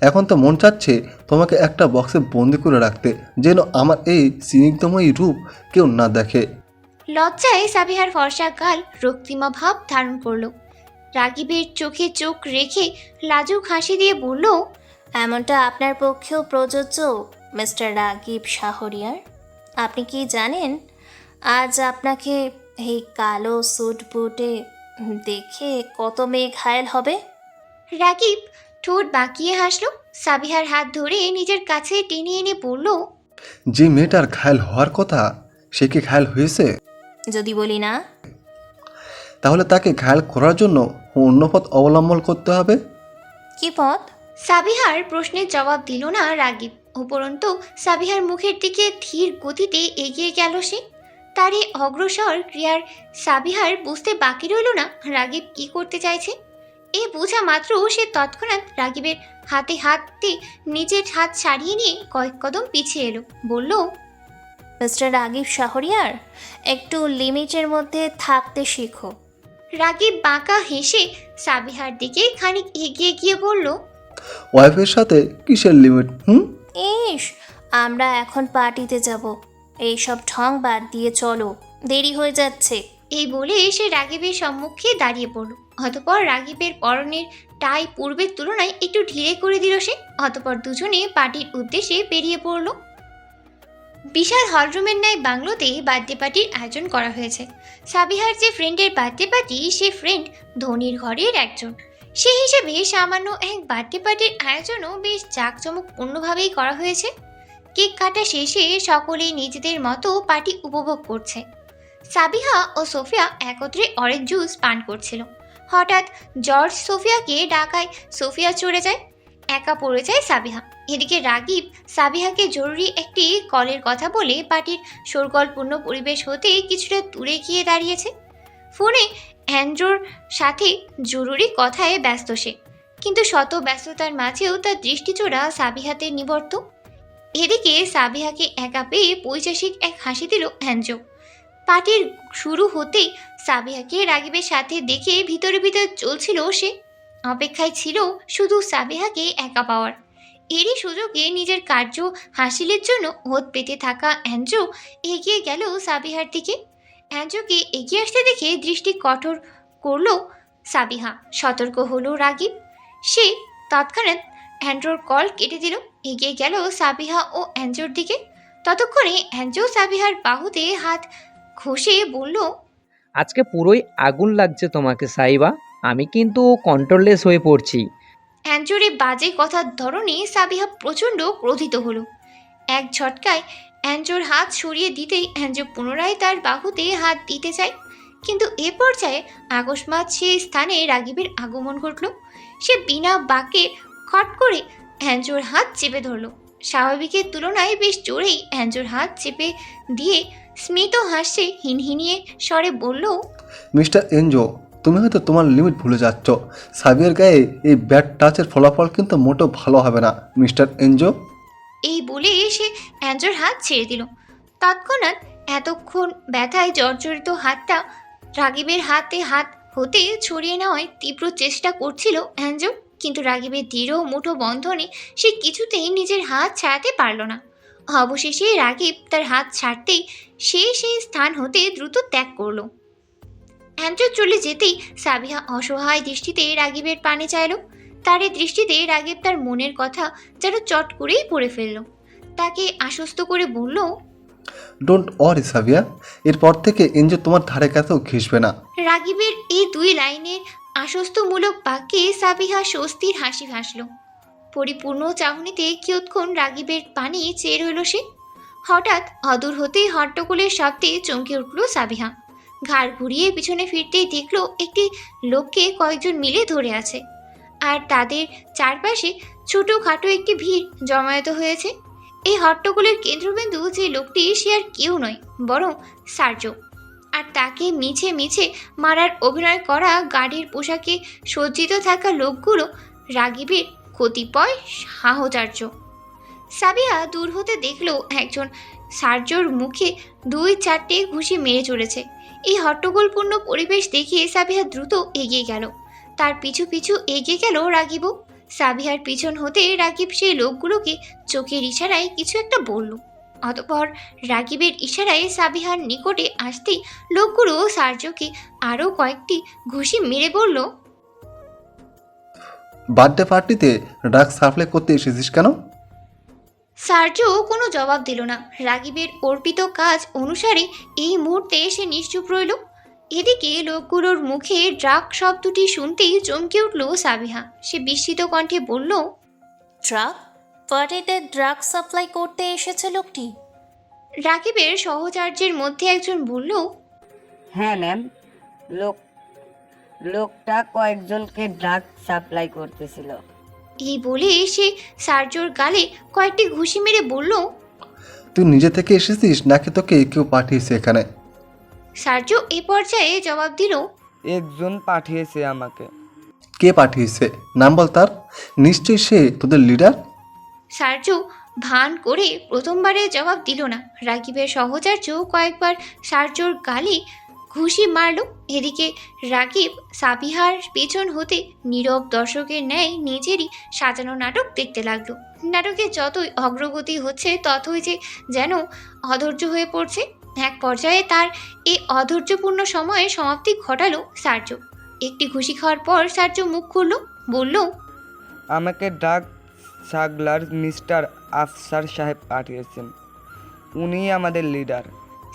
এখন তো মন চাচ্ছে তোমাকে একটা বক্সে বন্দি করে রাখতে, যেন আমার এই স্নিগ্ধময়ী রূপ কেউ না দেখে। লজ্জায় সাবিহার ফর্সা গাল রক্তিমা ভাব ধারণ করলো। রাগিবের চোখে চোখ রেখে লাজুক হাসি দিয়ে বলল, এমনটা আপনার পক্ষেও প্রযোজ্য মিস্টার রাগিব শাহরিয়ার। আপনি কি জানেন আজ আপনাকে এই কালো স্যুট বুটে দেখে কত মেয়ে ঘায়েল হবে? রাগিব ঠোঁট বাঁকিয়ে হাসলো। সাবিহার হাত ধরে নিজের কাছে টেনে এনে বলল, যে মেয়েটার ঘায়েল হওয়ার কথা সে কি ঘায়েল হয়েছে? যদি বলি না? তাহলে তাকে ঘায়েল করার জন্য অন্য পথ অবলম্বন করতে হবে। কি পথ? সাবিহার প্রশ্নের জবাব দিল না রাগিব। উপরন্তু সাবিহার মুখের দিকে ধীর গতিতে এগিয়ে গেল সে। তার এই অগ্রসর ক্রিয়ার সাবিহার বুঝতে বাকি রইল না রাগিব কি করতে চাইছে। এ বোঝা মাত্র সে তৎক্ষণাৎ রাগিবের হাতে হাত দিয়ে নিজের হাত ছাড়িয়ে নিয়ে কয়েক কদম পিছিয়ে এলো। বলল, মিস্টার রাগিব শাহরিয়ার, একটু লিমিটের মধ্যে থাকতে শিখো। রাগিব বাঁকা হেসে সাবিহার দিকে খানিক এগিয়ে গিয়ে বলল, ওয়াইফের সাথে কিসের লিমিট? ইস, আমরা এখন পার্টিতে যাব, এইসব ঢং বাদ দিয়ে চলো, দেরি হয়ে যাচ্ছে। এই বলে সে রাগিবের সম্মুখে দাঁড়িয়ে পড়ল। অতঃপর রাগিবের পরনের টাই পূর্বের তুলনায় একটু ঢিলে করে দিল সে। অতঃপর দুজনে পার্টির উদ্দেশ্যে বেরিয়ে পড়ল। বিশাল হলরুমের ন্যায় বাংলোতে বার্থডে পার্টির আয়োজন করা হয়েছে। সাবিহার যে ফ্রেন্ডের বার্থডে পার্টি, সে ফ্রেন্ড ধনীর ঘরের একজন। সেই হিসেবে সামান্য এক বার্থডে পার্টির আয়োজনও বেশ জাঁকজমকপূর্ণভাবেই করা হয়েছে। কেক কাটা শেষে সকলেই নিজেদের মতো পার্টি উপভোগ করছে। সাবিহা ও সোফিয়া একত্রে অরেঞ্জ জুস পান করছিল। হঠাৎ জর্জ সোফিয়াকে ডাকায় সোফিয়া চড়ে যায়। একা পড়ে যায় সাবিহা। এদিকে রাগিব সাবিহাকে জরুরি একটি কলের কথা বলে পার্টির শোরগোলপূর্ণ পরিবেশ হতে কিছুটা দূরে গিয়ে দাঁড়িয়েছে। ফোনে অ্যান্ড্রোর সাথে জরুরি কথায় ব্যস্ত সে। কিন্তু শত ব্যস্ততার মাঝেও তার দৃষ্টিচোরা সাবিহাতে নিবর্ত। এদিকে সাবিহাকে একা পেয়ে পৈশাসিক এক হাসি দিল অ্যাঞ্জো। পার্টির শুরু হতেই সাবিহাকে রাগিবের সাথে দেখে ভিতরে ভিতরে চলছিল সে। অপেক্ষায় ছিল শুধু সাবিহাকে একা পাওয়ার। এরই সুযোগে নিজের কার্য হাসিলের জন্য ওত পেতে থাকা অ্যাঞ্জো এগিয়ে গেল সাবিহার দিকে। অ্যাঞ্জোকে এগিয়ে আসতে দেখে দৃষ্টি কঠোর করলো সাবিহা। সতর্ক হলো রাগিব। সে তৎক্ষণাৎ অ্যান্ড্রোর কল কেটে দিল, এগিয়ে গেল সাবিহা ও অ্যাঞ্জোর দিকে। ততক্ষণে অ্যাঞ্জো সাবিহার বাহুতে হাত ঘষে বলল, আজকে পুরোই আগুন লাগছে তোমাকে সাইবা, আমি কিন্তু কন্ট্রোললেস হয়ে পড়ছি। অ্যাঞ্জোর এই বাজে কথার ধরনে সাবিহা প্রচণ্ড ক্রোধিত হলো। এক ঝটকায় অ্যাঞ্জোর হাত সরিয়ে দিতেই অ্যাঞ্জো পুনরায় তার বাহুতে হাত দিতে চায়, কিন্তু এ পর্যায়ে আকস্মাৎ সেই স্থানে রাগিবের আগমন ঘটল। সে বিনা বাক্যে খট করে অ্যাঞ্জোর হাত চেপে ধরল। স্বাভাবিকের তুলনায় বেশ জোরেই অ্যাঞ্জোর হাত চেপে দিয়ে স্মিত হাসে হিনহিনিয়ে স্বরে বলল, মিস্টার এনজো, তুমি হয়তো তোমার লিমিট ভুলে যাচ্ছ। সাবিয়ার গায়ে এই ব্যাড টাচের ফলাফল কিন্তু মোটেও ভালো হবে না মিস্টার এনজো। এই বলে সে অ্যাঞ্জোর হাত ছেড়ে দিল। তৎক্ষণাৎ এতক্ষণ ব্যথায় জর্জরিত হাতটা রাগিবের হাত হতে ছড়িয়ে নেওয়ায় তীব্র চেষ্টা করছিল অ্যাঞ্জো, কিন্তু রাগিবের দৃঢ় মুঠো বন্ধনে সে কিছুতেই নিজের হাত ছাড়াতে পারল না। অবশেষে রাগিব তার হাত ছাড়তেই সে সেই স্থান হতে দ্রুত ত্যাগ করল। অ্যাঞ্জো চলে যেতেই সাবিহা অসহায় দৃষ্টিতে রাগিবের পানে চাইল। তার এই দৃষ্টিতে রাগিব তার মনের কথা যেন চট করেই পড়ে ফেলল। তাকে আশ্বস্ত করে বলল, ডোন্ট ওয়ারি সাবিয়া, এরপর থেকে এনজো তোমার ধারে কাছেও ঘেসবে না। রাগিবের এই দুই লাইনের আশ্বস্তমূলক বাক্যে সাবিহা স্বস্তির হাসি হাসল। পরিপূর্ণ চাহনিতে কিয়ৎক্ষণ রাগিবের পানে চেয়ে রইল সে। হঠাৎ অদূর হতেই হট্টগোলের শব্দে চমকে উঠল সাবিহা। ঘাড় ঘুরিয়ে পিছনে ফিরতেই দেখল একটি লোককে কয়েকজন মিলে ধরে আছে, আর তাদের চারপাশে ছোটোখাটো একটি ভিড় জমায়েত হয়েছে। এই হট্টগোলের কেন্দ্রবিন্দু যে লোকটি, সে আর কেউ নয় বরং সার্জো। আর তাকে মিছে মিছে মারার অভিনয় করা গাড়ির পোশাকে সজ্জিত থাকা লোকগুলো রাগিবের কতিপয় সাহচর্য। সাবিয়া দূর হতে দেখল একজন সার্জোর মুখে 2-4টে ঘুষি মেরে চলেছে। এই হট্টগোলপূর্ণ পরিবেশ দেখিয়ে সাবিহা দ্রুত এগিয়ে গেল। তার পিছু পিছু এগিয়ে গেল রাগিবও। সাবিহার পিছন হতে রাগিব সেই লোকগুলোকে চোখের ইশারায় কিছু একটা বলল। অতঃপর রাগিবের ইশারায় সাবিহার নিকটে আসতেই লোকগুলো সার্জোকে আরও কয়েকটি ঘুষি মেরে বলল, বার্থডে পার্টিতে ড্রাগস সাপ্লাই করতে এসেছিস কেন? সার্জো কোনো জবাব দিল না। রাগিবের অর্পিত কাজ অনুসারে এই মুহূর্তে সে নিশ্চুপ রইল। এদিকে লোকগুলোর মুখে ড্রাগ শব্দটি শুনতেই চমকে উঠল সাবিহা। সে বিস্মিত কণ্ঠে বলল, ড্রাগ পার্টিতে ড্রাগ সাপ্লাই করতে এসেছে লোকটি? রাগিবের সহচার্যের মধ্যে একজন বলল, হ্যাঁ ম্যাম, লোকটা কয়েকজনকে ড্রাগ সাপ্লাই করতেছিল। এই বলে সে সার্জোর গালে কয়েকটি ঘুষি মেরে বলল, তুই নিজে থেকে এসেছিস নাকি তোকে কেউ পাঠিয়েছে এখানে? সার্জো এ পর্যায়ে জবাব দিল, একজন পাঠিয়েছে আমাকে। কে পাঠিয়েছে? নাম বল তার। নিশ্চয়ই সে তোদের লিডার। সার্জো ভান করে প্রথমবারে জবাব দিল না। রাগিবের সহচার্য কয়েকবার সার্জোর গালে ঘুষি মারল। এদিকে রাগিব সাবিহার পেছন হতে নীরব দর্শকের ন্যায় নিজেরই সাজানো নাটক দেখতে লাগলো। নাটকে যতই অগ্রগতি হচ্ছে ততই যেন অধৈর্য হয়ে পড়ছে। এক পর্যায়ে তার এই অধৈর্যপূর্ণ সময়ে সমাপ্তি ঘটালো সার্জো। একটি ঘুষি খাওয়ার পর সার্জো মুখ খুলল, বলল, আমাকে ড্রাগ সাগলার মিস্টার আফসার সাহেব পাঠিয়েছেন। উনিই আমাদের লিডার।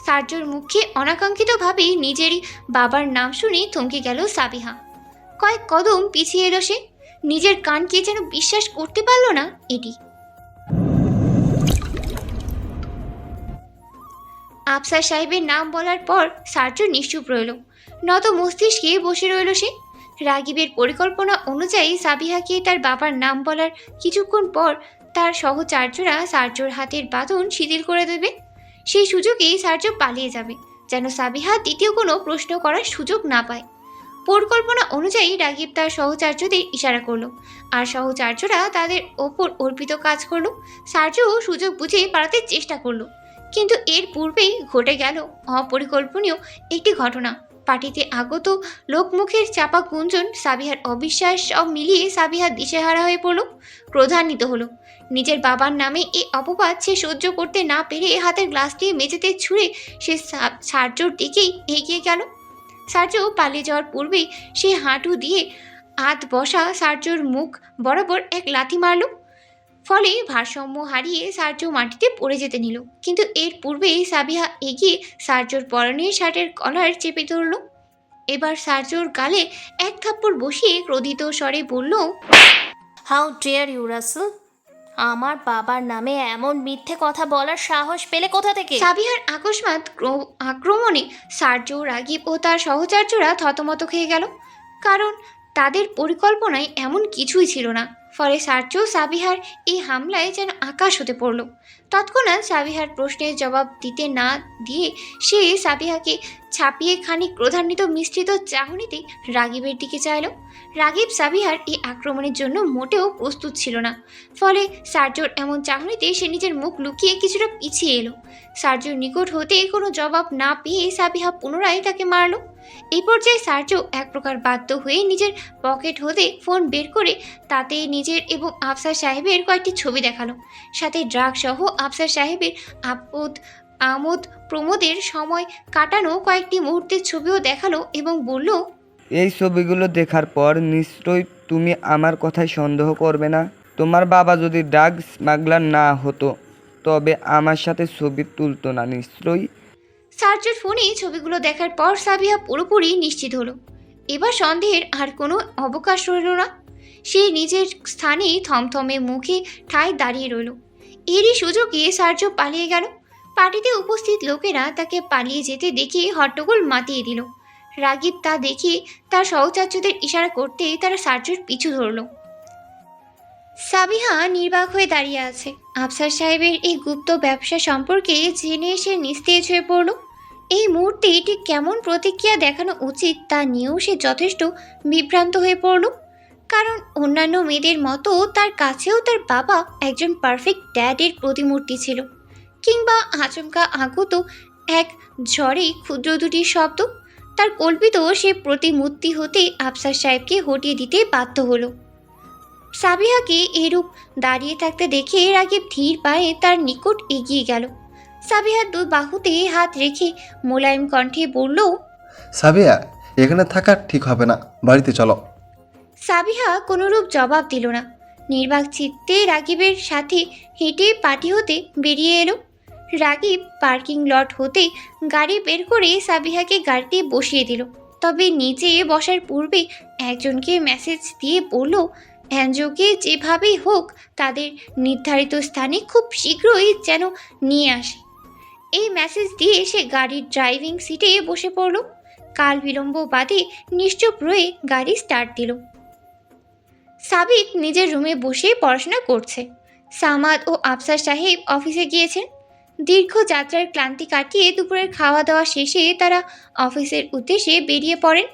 সার্জোর মুখে অনাকাঙ্ক্ষিতভাবেই নিজেরই বাবার নাম শুনে থমকে গেল সাবিহা। কয়েক কদম পিছিয়ে এলো সে। নিজের কানকে যেন বিশ্বাস করতে পারল না এটি। আফসার সাহেবের নাম বলার পর সার্জো নিশ্চুপ রইল। নত মস্তিষ্কে বসে রইল সে। রাগিবের পরিকল্পনা অনুযায়ী সাবিহাকে তার বাবার নাম বলার কিছুক্ষণ পর তার সহচার্যরা সার্জোর হাতের বাঁধন শিথিল করে দেবে। সেই সুযোগেই সার্জো পালিয়ে যাবে, যেন সাবিহা দ্বিতীয় কোনো প্রশ্ন করার সুযোগ না পায়। পরিকল্পনা অনুযায়ী রাগিব তার সহচার্যদের ইশারা করলো, আর সহচার্যরা তাদের ওপর অর্পিত কাজ করলো। সার্জও সুযোগ বুঝে পালাতে চেষ্টা করলো, কিন্তু এর পূর্বেই ঘটে গেল অপরিকল্পনীয় একটি ঘটনা। পার্টিতে আগত লোকমুখের চাপা গুঞ্জন, সাবিহার অবিশ্বাস সব মিলিয়ে সাবিহা দিশেহারা হয়ে পড়ল, ক্রোধান্বিত হলো। নিজের বাবার নামে এই অপবাদ সে সহ্য করতে না পেরে হাতের গ্লাসটি মেঝেতে ছুঁড়ে সে সার্জোর দিকেই এগিয়ে গেল। সার্জো পালিয়ে যাওয়ার পূর্বেই সে হাঁটু দিয়ে আধ বসা সার্জোর মুখ বরাবর এক লাথি মারল। ফলে ভারসাম্য হারিয়ে সার্জো মাটিতে পড়ে যেতে নিল, কিন্তু এর পূর্বেই সাবিহা এগিয়ে সার্জোর পরনের শার্টের কলার চেপে ধরল। এবার সার্জোর গালে এক থাপ্পড় বসিয়ে ক্রোধিত স্বরে বলল, হাউ ডেয়ার ইউ রাসেল, আমার বাবার নামে এমন মিথ্যে কথা বলার সাহস পেলে কোথা থেকে? সাবিহার আকস্মাৎ আক্রমণে সার্জো, রাগিব ও তার সহচার্যরা থতমত খেয়ে গেল, কারণ তাদের পরিকল্পনায় এমন কিছুই ছিল না। ফলে সার্জো সাবিহার এই হামলায় যেন আকাশ হতে পড়ল। তৎক্ষণাৎ সাবিহার প্রশ্নের জবাব দিতে না দিয়ে সে সাবিহাকে ছাপিয়ে খানিক ক্রোধান্বিত মিশ্রিত চাহনিতে রাগিবের দিকে চাইল। রাগিব সাবিহার এই আক্রমণের জন্য মোটেও প্রস্তুত ছিল না, ফলে সার্জোর এমন চাহনিতে সে নিজের মুখ লুকিয়ে কিছুটা পিছিয়ে এলো। সার্জোর নিকট হতে কোনো জবাব না পেয়ে সাবিহা পুনরায় তাকে মারল। এই পর্যায়ে সার্জো এক প্রকার বাধ্য হয়ে নিজের পকেট হতে ফোন বের করে তাতে নিজের এবং আফসার সাহেবের কয়েকটি ছবি দেখালো, সাথে ড্রাগ সহ আফসার সাহেবের আমোদ প্রমোদের সময় কাটানো কয়েকটি মুহূর্তের ছবিও দেখালো এবং বলল, এই ছবিগুলো দেখার পর নিশ্চয়ই তুমি আমার কথায় সন্দেহ করবে না। তোমার বাবা যদি ড্রাগ স্মাগলার না হতো তবে আমার সাথে ছবি তুলতো না নিশ্চয়ই। সার্জোর ফোনে ছবিগুলো দেখার পর সাবিহা পুরোপুরি নিশ্চিত হলো। এবার সন্দেহের আর কোনো অবকাশ রইল না। সে নিজের স্থানে থমথমে মুখে ঠায় দাঁড়িয়ে রইল। এরই সুযোগে সার্জো পালিয়ে গেল। পার্টিতে উপস্থিত লোকেরা তাকে পালিয়ে যেতে দেখে হট্টগোল মাতিয়ে দিল। রাগিব তা দেখে তার সহচার্যদের ইশারা করতে তারা সার্জোর পিছু ধরল। সাবিহা নির্বাক হয়ে দাঁড়িয়ে আছে। আফসার সাহেবের এই গুপ্ত ব্যবসা সম্পর্কে জেনে সে নিস্তেজ হয়ে পড়ল। এই মুহূর্তে এটি কেমন প্রতিক্রিয়া দেখানো উচিত তা নিয়েও সে যথেষ্ট বিভ্রান্ত হয়ে পড়ল, কারণ অন্যান্য মেয়েদের মতো তার কাছেও তার বাবা একজন পারফেক্ট ড্যাডের প্রতিমূর্তি ছিল, কিংবা আচমকা আগত এক ঝড়ে ক্ষুদ্র দুটি শব্দ তার কল্পিত সে প্রতিমূর্তি হতে আফসার সাহেবকে হটিয়ে দিতে বাধ্য হলো। সাবিহাকে এরূপ দাঁড়িয়ে থাকতে দেখে রাগিব ধীর পায়ে তার নিকট এগিয়ে গেল। সাবিহার দুই বাহুতে হাত রেখে মোলায়েম কণ্ঠে বলল, সাবিয়া, এখানে থাকা ঠিক হবে না, বাড়িতে চলো। সাবিহা কোনোরূপ জবাব দিল না। নির্বাক চিত্তে রাগিবের সাথে হেঁটে পার্টি হতে বেরিয়ে এলো। রাগিব পার্কিং লট হতে গাড়ি বের করে সাবিহাকে গাড়িতে বসিয়ে দিল, তবে নিচে বসার পূর্বে একজনকে মেসেজ দিয়ে বলল অ্যাঞ্জোকে যেভাবেই হোক তাদের নির্ধারিত স্থানে খুব শীঘ্রই যেন নিয়ে আসে। এই মেসেজ দিয়ে সে গাড়ির ড্রাইভিং সিটে বসে পড়ল। কাল বিলম্ব বাদে নিশ্চুপ রয়ে গাড়ি স্টার্ট দিল। সাবিত নিজের রুমে বসে পড়াশোনা করছে। সামাদ ও আফসার সাহেব অফিসে গিয়েছেন। দীর্ঘ যাত্রার ক্লান্তি কাটিয়ে দুপুরের খাওয়া দাওয়া শেষে তারা অফিসের উদ্দেশ্যে বেরিয়ে পড়েন।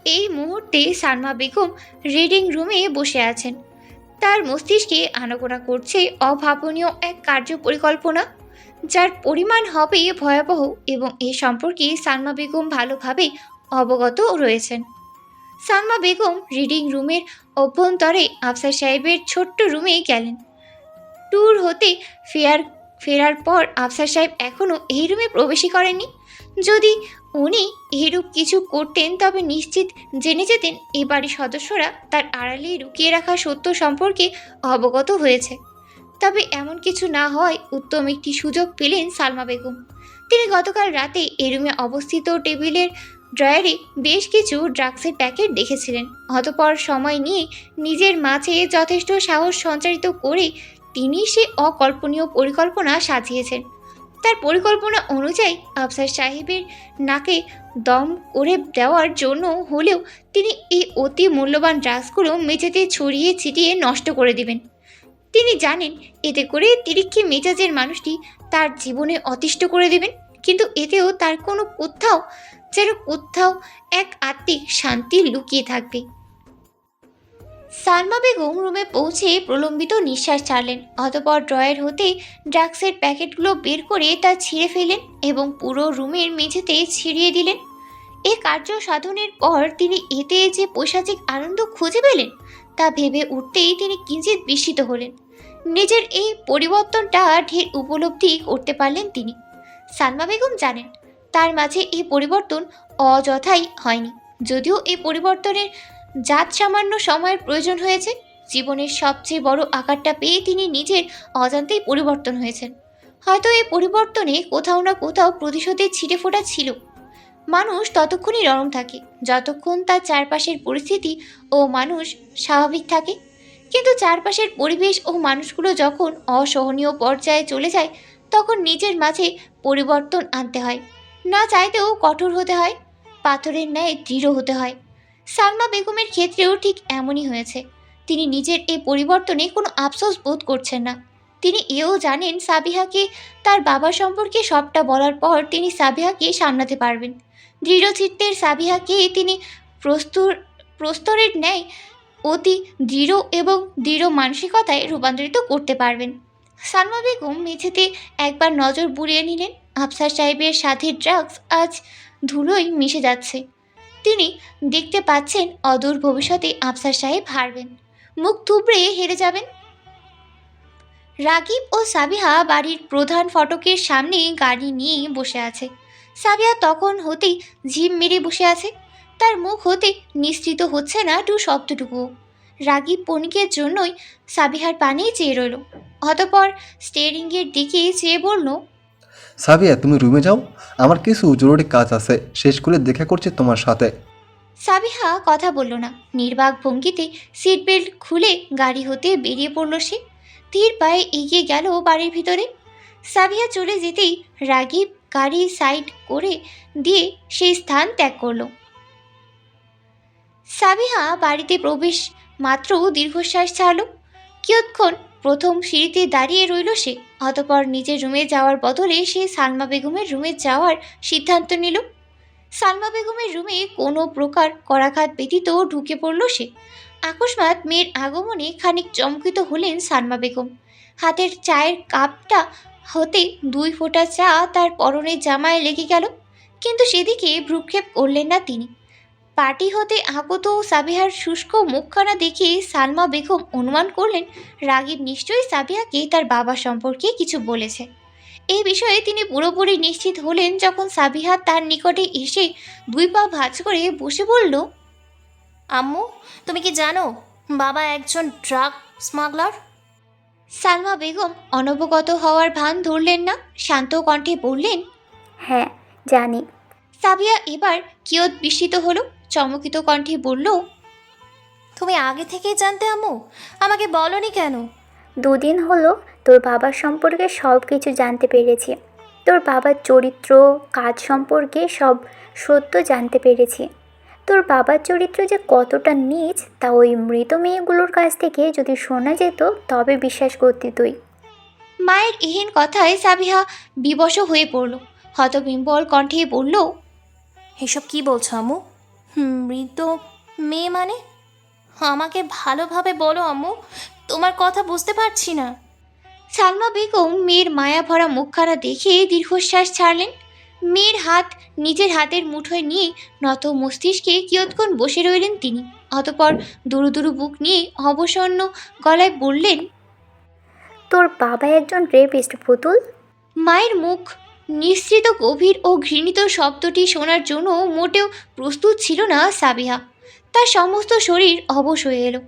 এই মুহূর্তে সালমা বেগম রিডিং রুমে বসে আছেন। তার মস্তিষ্কে আনাগোনা করছে অভাবনীয় এক কার্য পরিকল্পনা, যার পরিমাণ হবে ভয়াবহ, এবং এ সম্পর্কে সালমা বেগম ভালোভাবে অবগত রয়েছেন। সালমা বেগম রিডিং রুমের অভ্যন্তরে আফসার সাহেবের ছোট্ট রুমে গেলেন। ট্যুর হতে ফেরার পর আফসার সাহেব এখনও এই রুমে প্রবেশই করেননি। যদি উনি এরূপ কিছু করতেন তবে নিশ্চিত জেনে যেতেন এই বাড়ির সদস্যরা তার আড়ালে লুকিয়ে রাখা সত্য সম্পর্কে অবগত হয়েছে। তবে এমন কিছু না হয় উত্তম একটি সুযোগ পেলেন সালমা বেগম। তিনি গতকাল রাতে এই রুমে অবস্থিত টেবিলের ড্রয়ারে বেশ কিছু ড্রাগসের প্যাকেট দেখেছিলেন। অতঃপর সময় নিয়ে নিজের মাঝে যথেষ্ট সাহস সঞ্চারিত করে তিনি সে অকল্পনীয় পরিকল্পনা সাজিয়েছেন। তার পরিকল্পনা অনুযায়ী আফসার সাহেবের নাকে দম করে দেওয়ার জন্য হলেও তিনি এই অতি মূল্যবান ড্রাগসগুলো মেঝেতে ছড়িয়ে ছিটিয়ে নষ্ট করে দিবেন। তিনি জানেন এতে করে তিরিক্ষি মেজাজের মানুষটি তার জীবনে অতিষ্ঠ করে দেবেন, কিন্তু এতেও তার কোনো কোথাও যেন কোথাও এক আত্মিক শান্তি লুকিয়ে থাকবে। সালমা বেগম রুমে পৌঁছে প্রলম্বিত নিঃশ্বাস ছাড়লেন। অতঃপর ড্রয়ার হতে ড্রাগসের প্যাকেটগুলো বের করে তা ছিঁড়ে ফেলেন এবং পুরো রুমের মেঝেতে ছিড়িয়ে দিলেন। এ কার্য সাধনের পর তিনি এতে যে পৈশাচিক আনন্দ খুঁজে পেলেন তা ভেবে উঠতেই তিনি কিঞ্চিৎ বিস্মিত হলেন। নিজের এই পরিবর্তনটা ঢের উপলব্ধি করতে পারলেন তিনি। সালমা বেগম জানেন তার মাঝে এই পরিবর্তন অযথাই হয়নি, যদিও এই পরিবর্তনের জাত সামান্য সময়ের প্রয়োজন হয়েছে। জীবনের সবচেয়ে বড় আকারটা পেয়ে তিনি নিজের অজান্তেই পরিবর্তন হয়েছেন। হয়তো এই পরিবর্তনে কোথাও না কোথাও প্রতিশোধের ছিটে ফোটা ছিল। মানুষ ততক্ষণই নরম থাকে যতক্ষণ তার চারপাশের পরিস্থিতি ও মানুষ স্বাভাবিক থাকে, কিন্তু চারপাশের পরিবেশ ও মানুষগুলো যখন অসহনীয় পর্যায়ে চলে যায় তখন নিজের মাঝে পরিবর্তন আনতে হয়। না চাইতেও কঠোর হতে হয়, পাথরের ন্যায় দৃঢ় হতে হয়। সালমা বেগমের ক্ষেত্রেও ঠিক এমনই হয়েছে। তিনি নিজের এই পরিবর্তনে কোনো আফসোস বোধ করছেন না। তিনি এও জানেন সাবিহাকে তার বাবা সম্পর্কে সবটা বলার পর তিনি সাবিহাকে সামলাতে পারবেন। দৃঢ়চিত্তের সাবিহাকে তিনি প্রস্তরের ন্যায় অতি দৃঢ় এবং দৃঢ় মানসিকতায় রূপান্তরিত করতে পারবেন। সালমা বেগম মেঝেতে একবার নজর বুলিয়ে নিলেন। আফসার সাহেবের সাথে ড্রাগস আজ ধুলোয় মিশে যাচ্ছে। তিনি দেখতে পাচ্ছেন অদূর ভবিষ্যতে আফসার সাহেব হারবেন, মুখ থুবড়ে হেরে যাবেন। রাগিব ও সাবিহা বাড়ির প্রধান ফটকের সামনে গাড়ি নিয়ে বসে আছে। সাবিহা তখন হতেই ঝিম মেরে বসে আছে, তার মুখ হতে নিঃসৃত হচ্ছে না টু শব্দটুকুও। রাগিব পণিকের জন্যই সাবিহার পানে চেয়ে রইল। অতঃপর স্টিয়ারিংয়ের দিকে চেয়ে বলল, সাবিয়া, তুমি রুমে যাও, আমার কিছু জরুরি কাজ আছে, শেষ করে দেখা করছি তোমার সাথে। সাবিহা কথা বলল না। নির্বাক ভঙ্গিতে সিট বেল্ট খুলে গাড়ি হতে বেরিয়ে পড়ল সে। ধীর পায়ে এগিয়ে গেল বাড়ির ভিতরে। সাবিহা চলে যেতেই রাগিব গাড়ি সাইড করে দিয়ে সেই স্থান ত্যাগ করল। সাবিহা বাড়িতে প্রবেশ মাত্র দীর্ঘশ্বাস ছাড়ল। কিয়ৎক্ষণ প্রথম সিঁড়িতে দাঁড়িয়ে রইল সে। অতঃপর নিজের রুমে যাওয়ার বদলে সে সালমা বেগমের রুমে যাওয়ার সিদ্ধান্ত নিল। সালমা বেগমের রুমে কোনো প্রকার করাঘাত ব্যতীত ঢুকে পড়ল সে। আকস্মাৎ মেয়ের আগমনে খানিক চমকিত হলেন সালমা বেগম। হাতের চায়ের কাপটা হতে 2 ফোঁটা চা তার পরনের জামায় লেগে গেল, কিন্তু সেদিকে ভ্রুক্ষেপ করলেন না তিনি। পার্টি হতে আগত সাবিহার শুষ্ক মুখখানা দেখে সালমা বেগম অনুমান করলেন রাগিব নিশ্চয়ই সাবিহাকে তার বাবা সম্পর্কে কিছু বলেছে। এই বিষয়ে তিনি পুরোপুরি নিশ্চিত হলেন যখন সাবিহা তার নিকটে এসে 2 পা ভাঁজ করে বসে বলল, আম্মু, তুমি কি জানো বাবা একজন ড্রাগ স্মাগলার? সালমা বেগম অনবগত হওয়ার ভান ধরলেন না, শান্ত কণ্ঠে বললেন, হ্যাঁ, জানি। সাবিয়া এবার কিয়ৎ বিস্মিত হলো, চমকিত কণ্ঠে বলল, তুমি আগে থেকেই জানতে আম্মু, আমাকে বলনি কেন? 2 দিন হলো তোর বাবার সম্পর্কে সব কিছু জানতে পেরেছি। তোর বাবার চরিত্র, কাজ সম্পর্কে সব সত্য জানতে পেরেছি। তোর বাবার চরিত্র যে কতটা নীচ তা ওই মৃত মেয়েগুলোর কাছ থেকে যদি শোনা যেত তবে বিশ্বাস করতি তুই। মায়ের এহেন কথায় সাবিহা বিবশ হয়ে পড়ল। হতবিম্বল কণ্ঠে বলল, এসব কি বলছো আম্মু? মৃত মেয়ে মানে? আমাকে ভালোভাবে বলো আম্মু, তোমার কথা বুঝতে পারছি না। সালমা বেগম মেয়ের মায়া ভরা মুখখানা দেখে দীর্ঘশ্বাস ছাড়লেন। মেয়ের হাত নিজের হাতের মুঠোয় নিয়ে নত মস্তিষ্কে কিয়ৎক্ষণ বসে রইলেন তিনি। অতঃপর দুরু দুরু বুক নিয়ে অবসন্ন গলায় বললেন, তোর বাবা একজন রেপিস্ট, পুতুল। মায়ের মুখ নিঃসৃত গভীর ও ঘৃণিত শব্দটি শোনার জন্য মোটেও প্রস্তুত ছিল না সাবিহা। তার সমস্ত শরীর অবশ হয়ে এলো।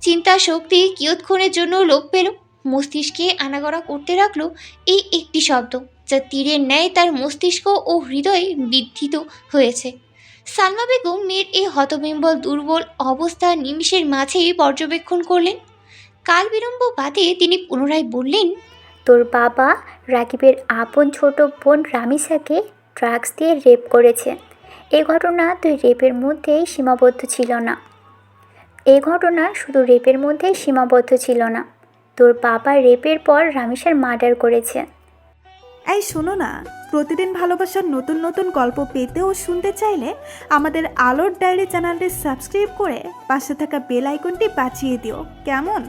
চিন্তা শক্তি কিয়ৎক্ষণের জন্য লোপ পেল। মস্তিষ্কে আনাগোনা করতে রাখলো এই একটি শব্দ, যা তীরের ন্যায় তার মস্তিষ্ক ও হৃদয়ে বিদ্ধৃত হয়েছে। সালমা বেগম মেয়ের এই হতবিম্বল দুর্বল অবস্থা নিমিষের মাঝেই পর্যবেক্ষণ করলেন। কাল বিলম্ব বাদে তিনি পুনরায় বললেন, তোর বাবা রাকিবের আপন ছোট বোন রামিসাকে ড্রাগস দিয়ে রেপ করেছে। এই ঘটনা তুই রেপের মধ্যেই সীমাবদ্ধ ছিল না। এই ঘটনা শুধু রেপের মধ্যেই সীমাবদ্ধ ছিল না, তোর বাবা রেপের পর রামিসার মার্ডার করেছে। এই শোনো না, প্রতিদিন ভালোবাসার নতুন নতুন গল্প পেতে ও শুনতে চাইলে আমাদের আলোর ডায়েরি চ্যানেলটি সাবস্ক্রাইব করে পাশে থাকা বেল আইকনটি বাজিয়ে দিও, কেমন?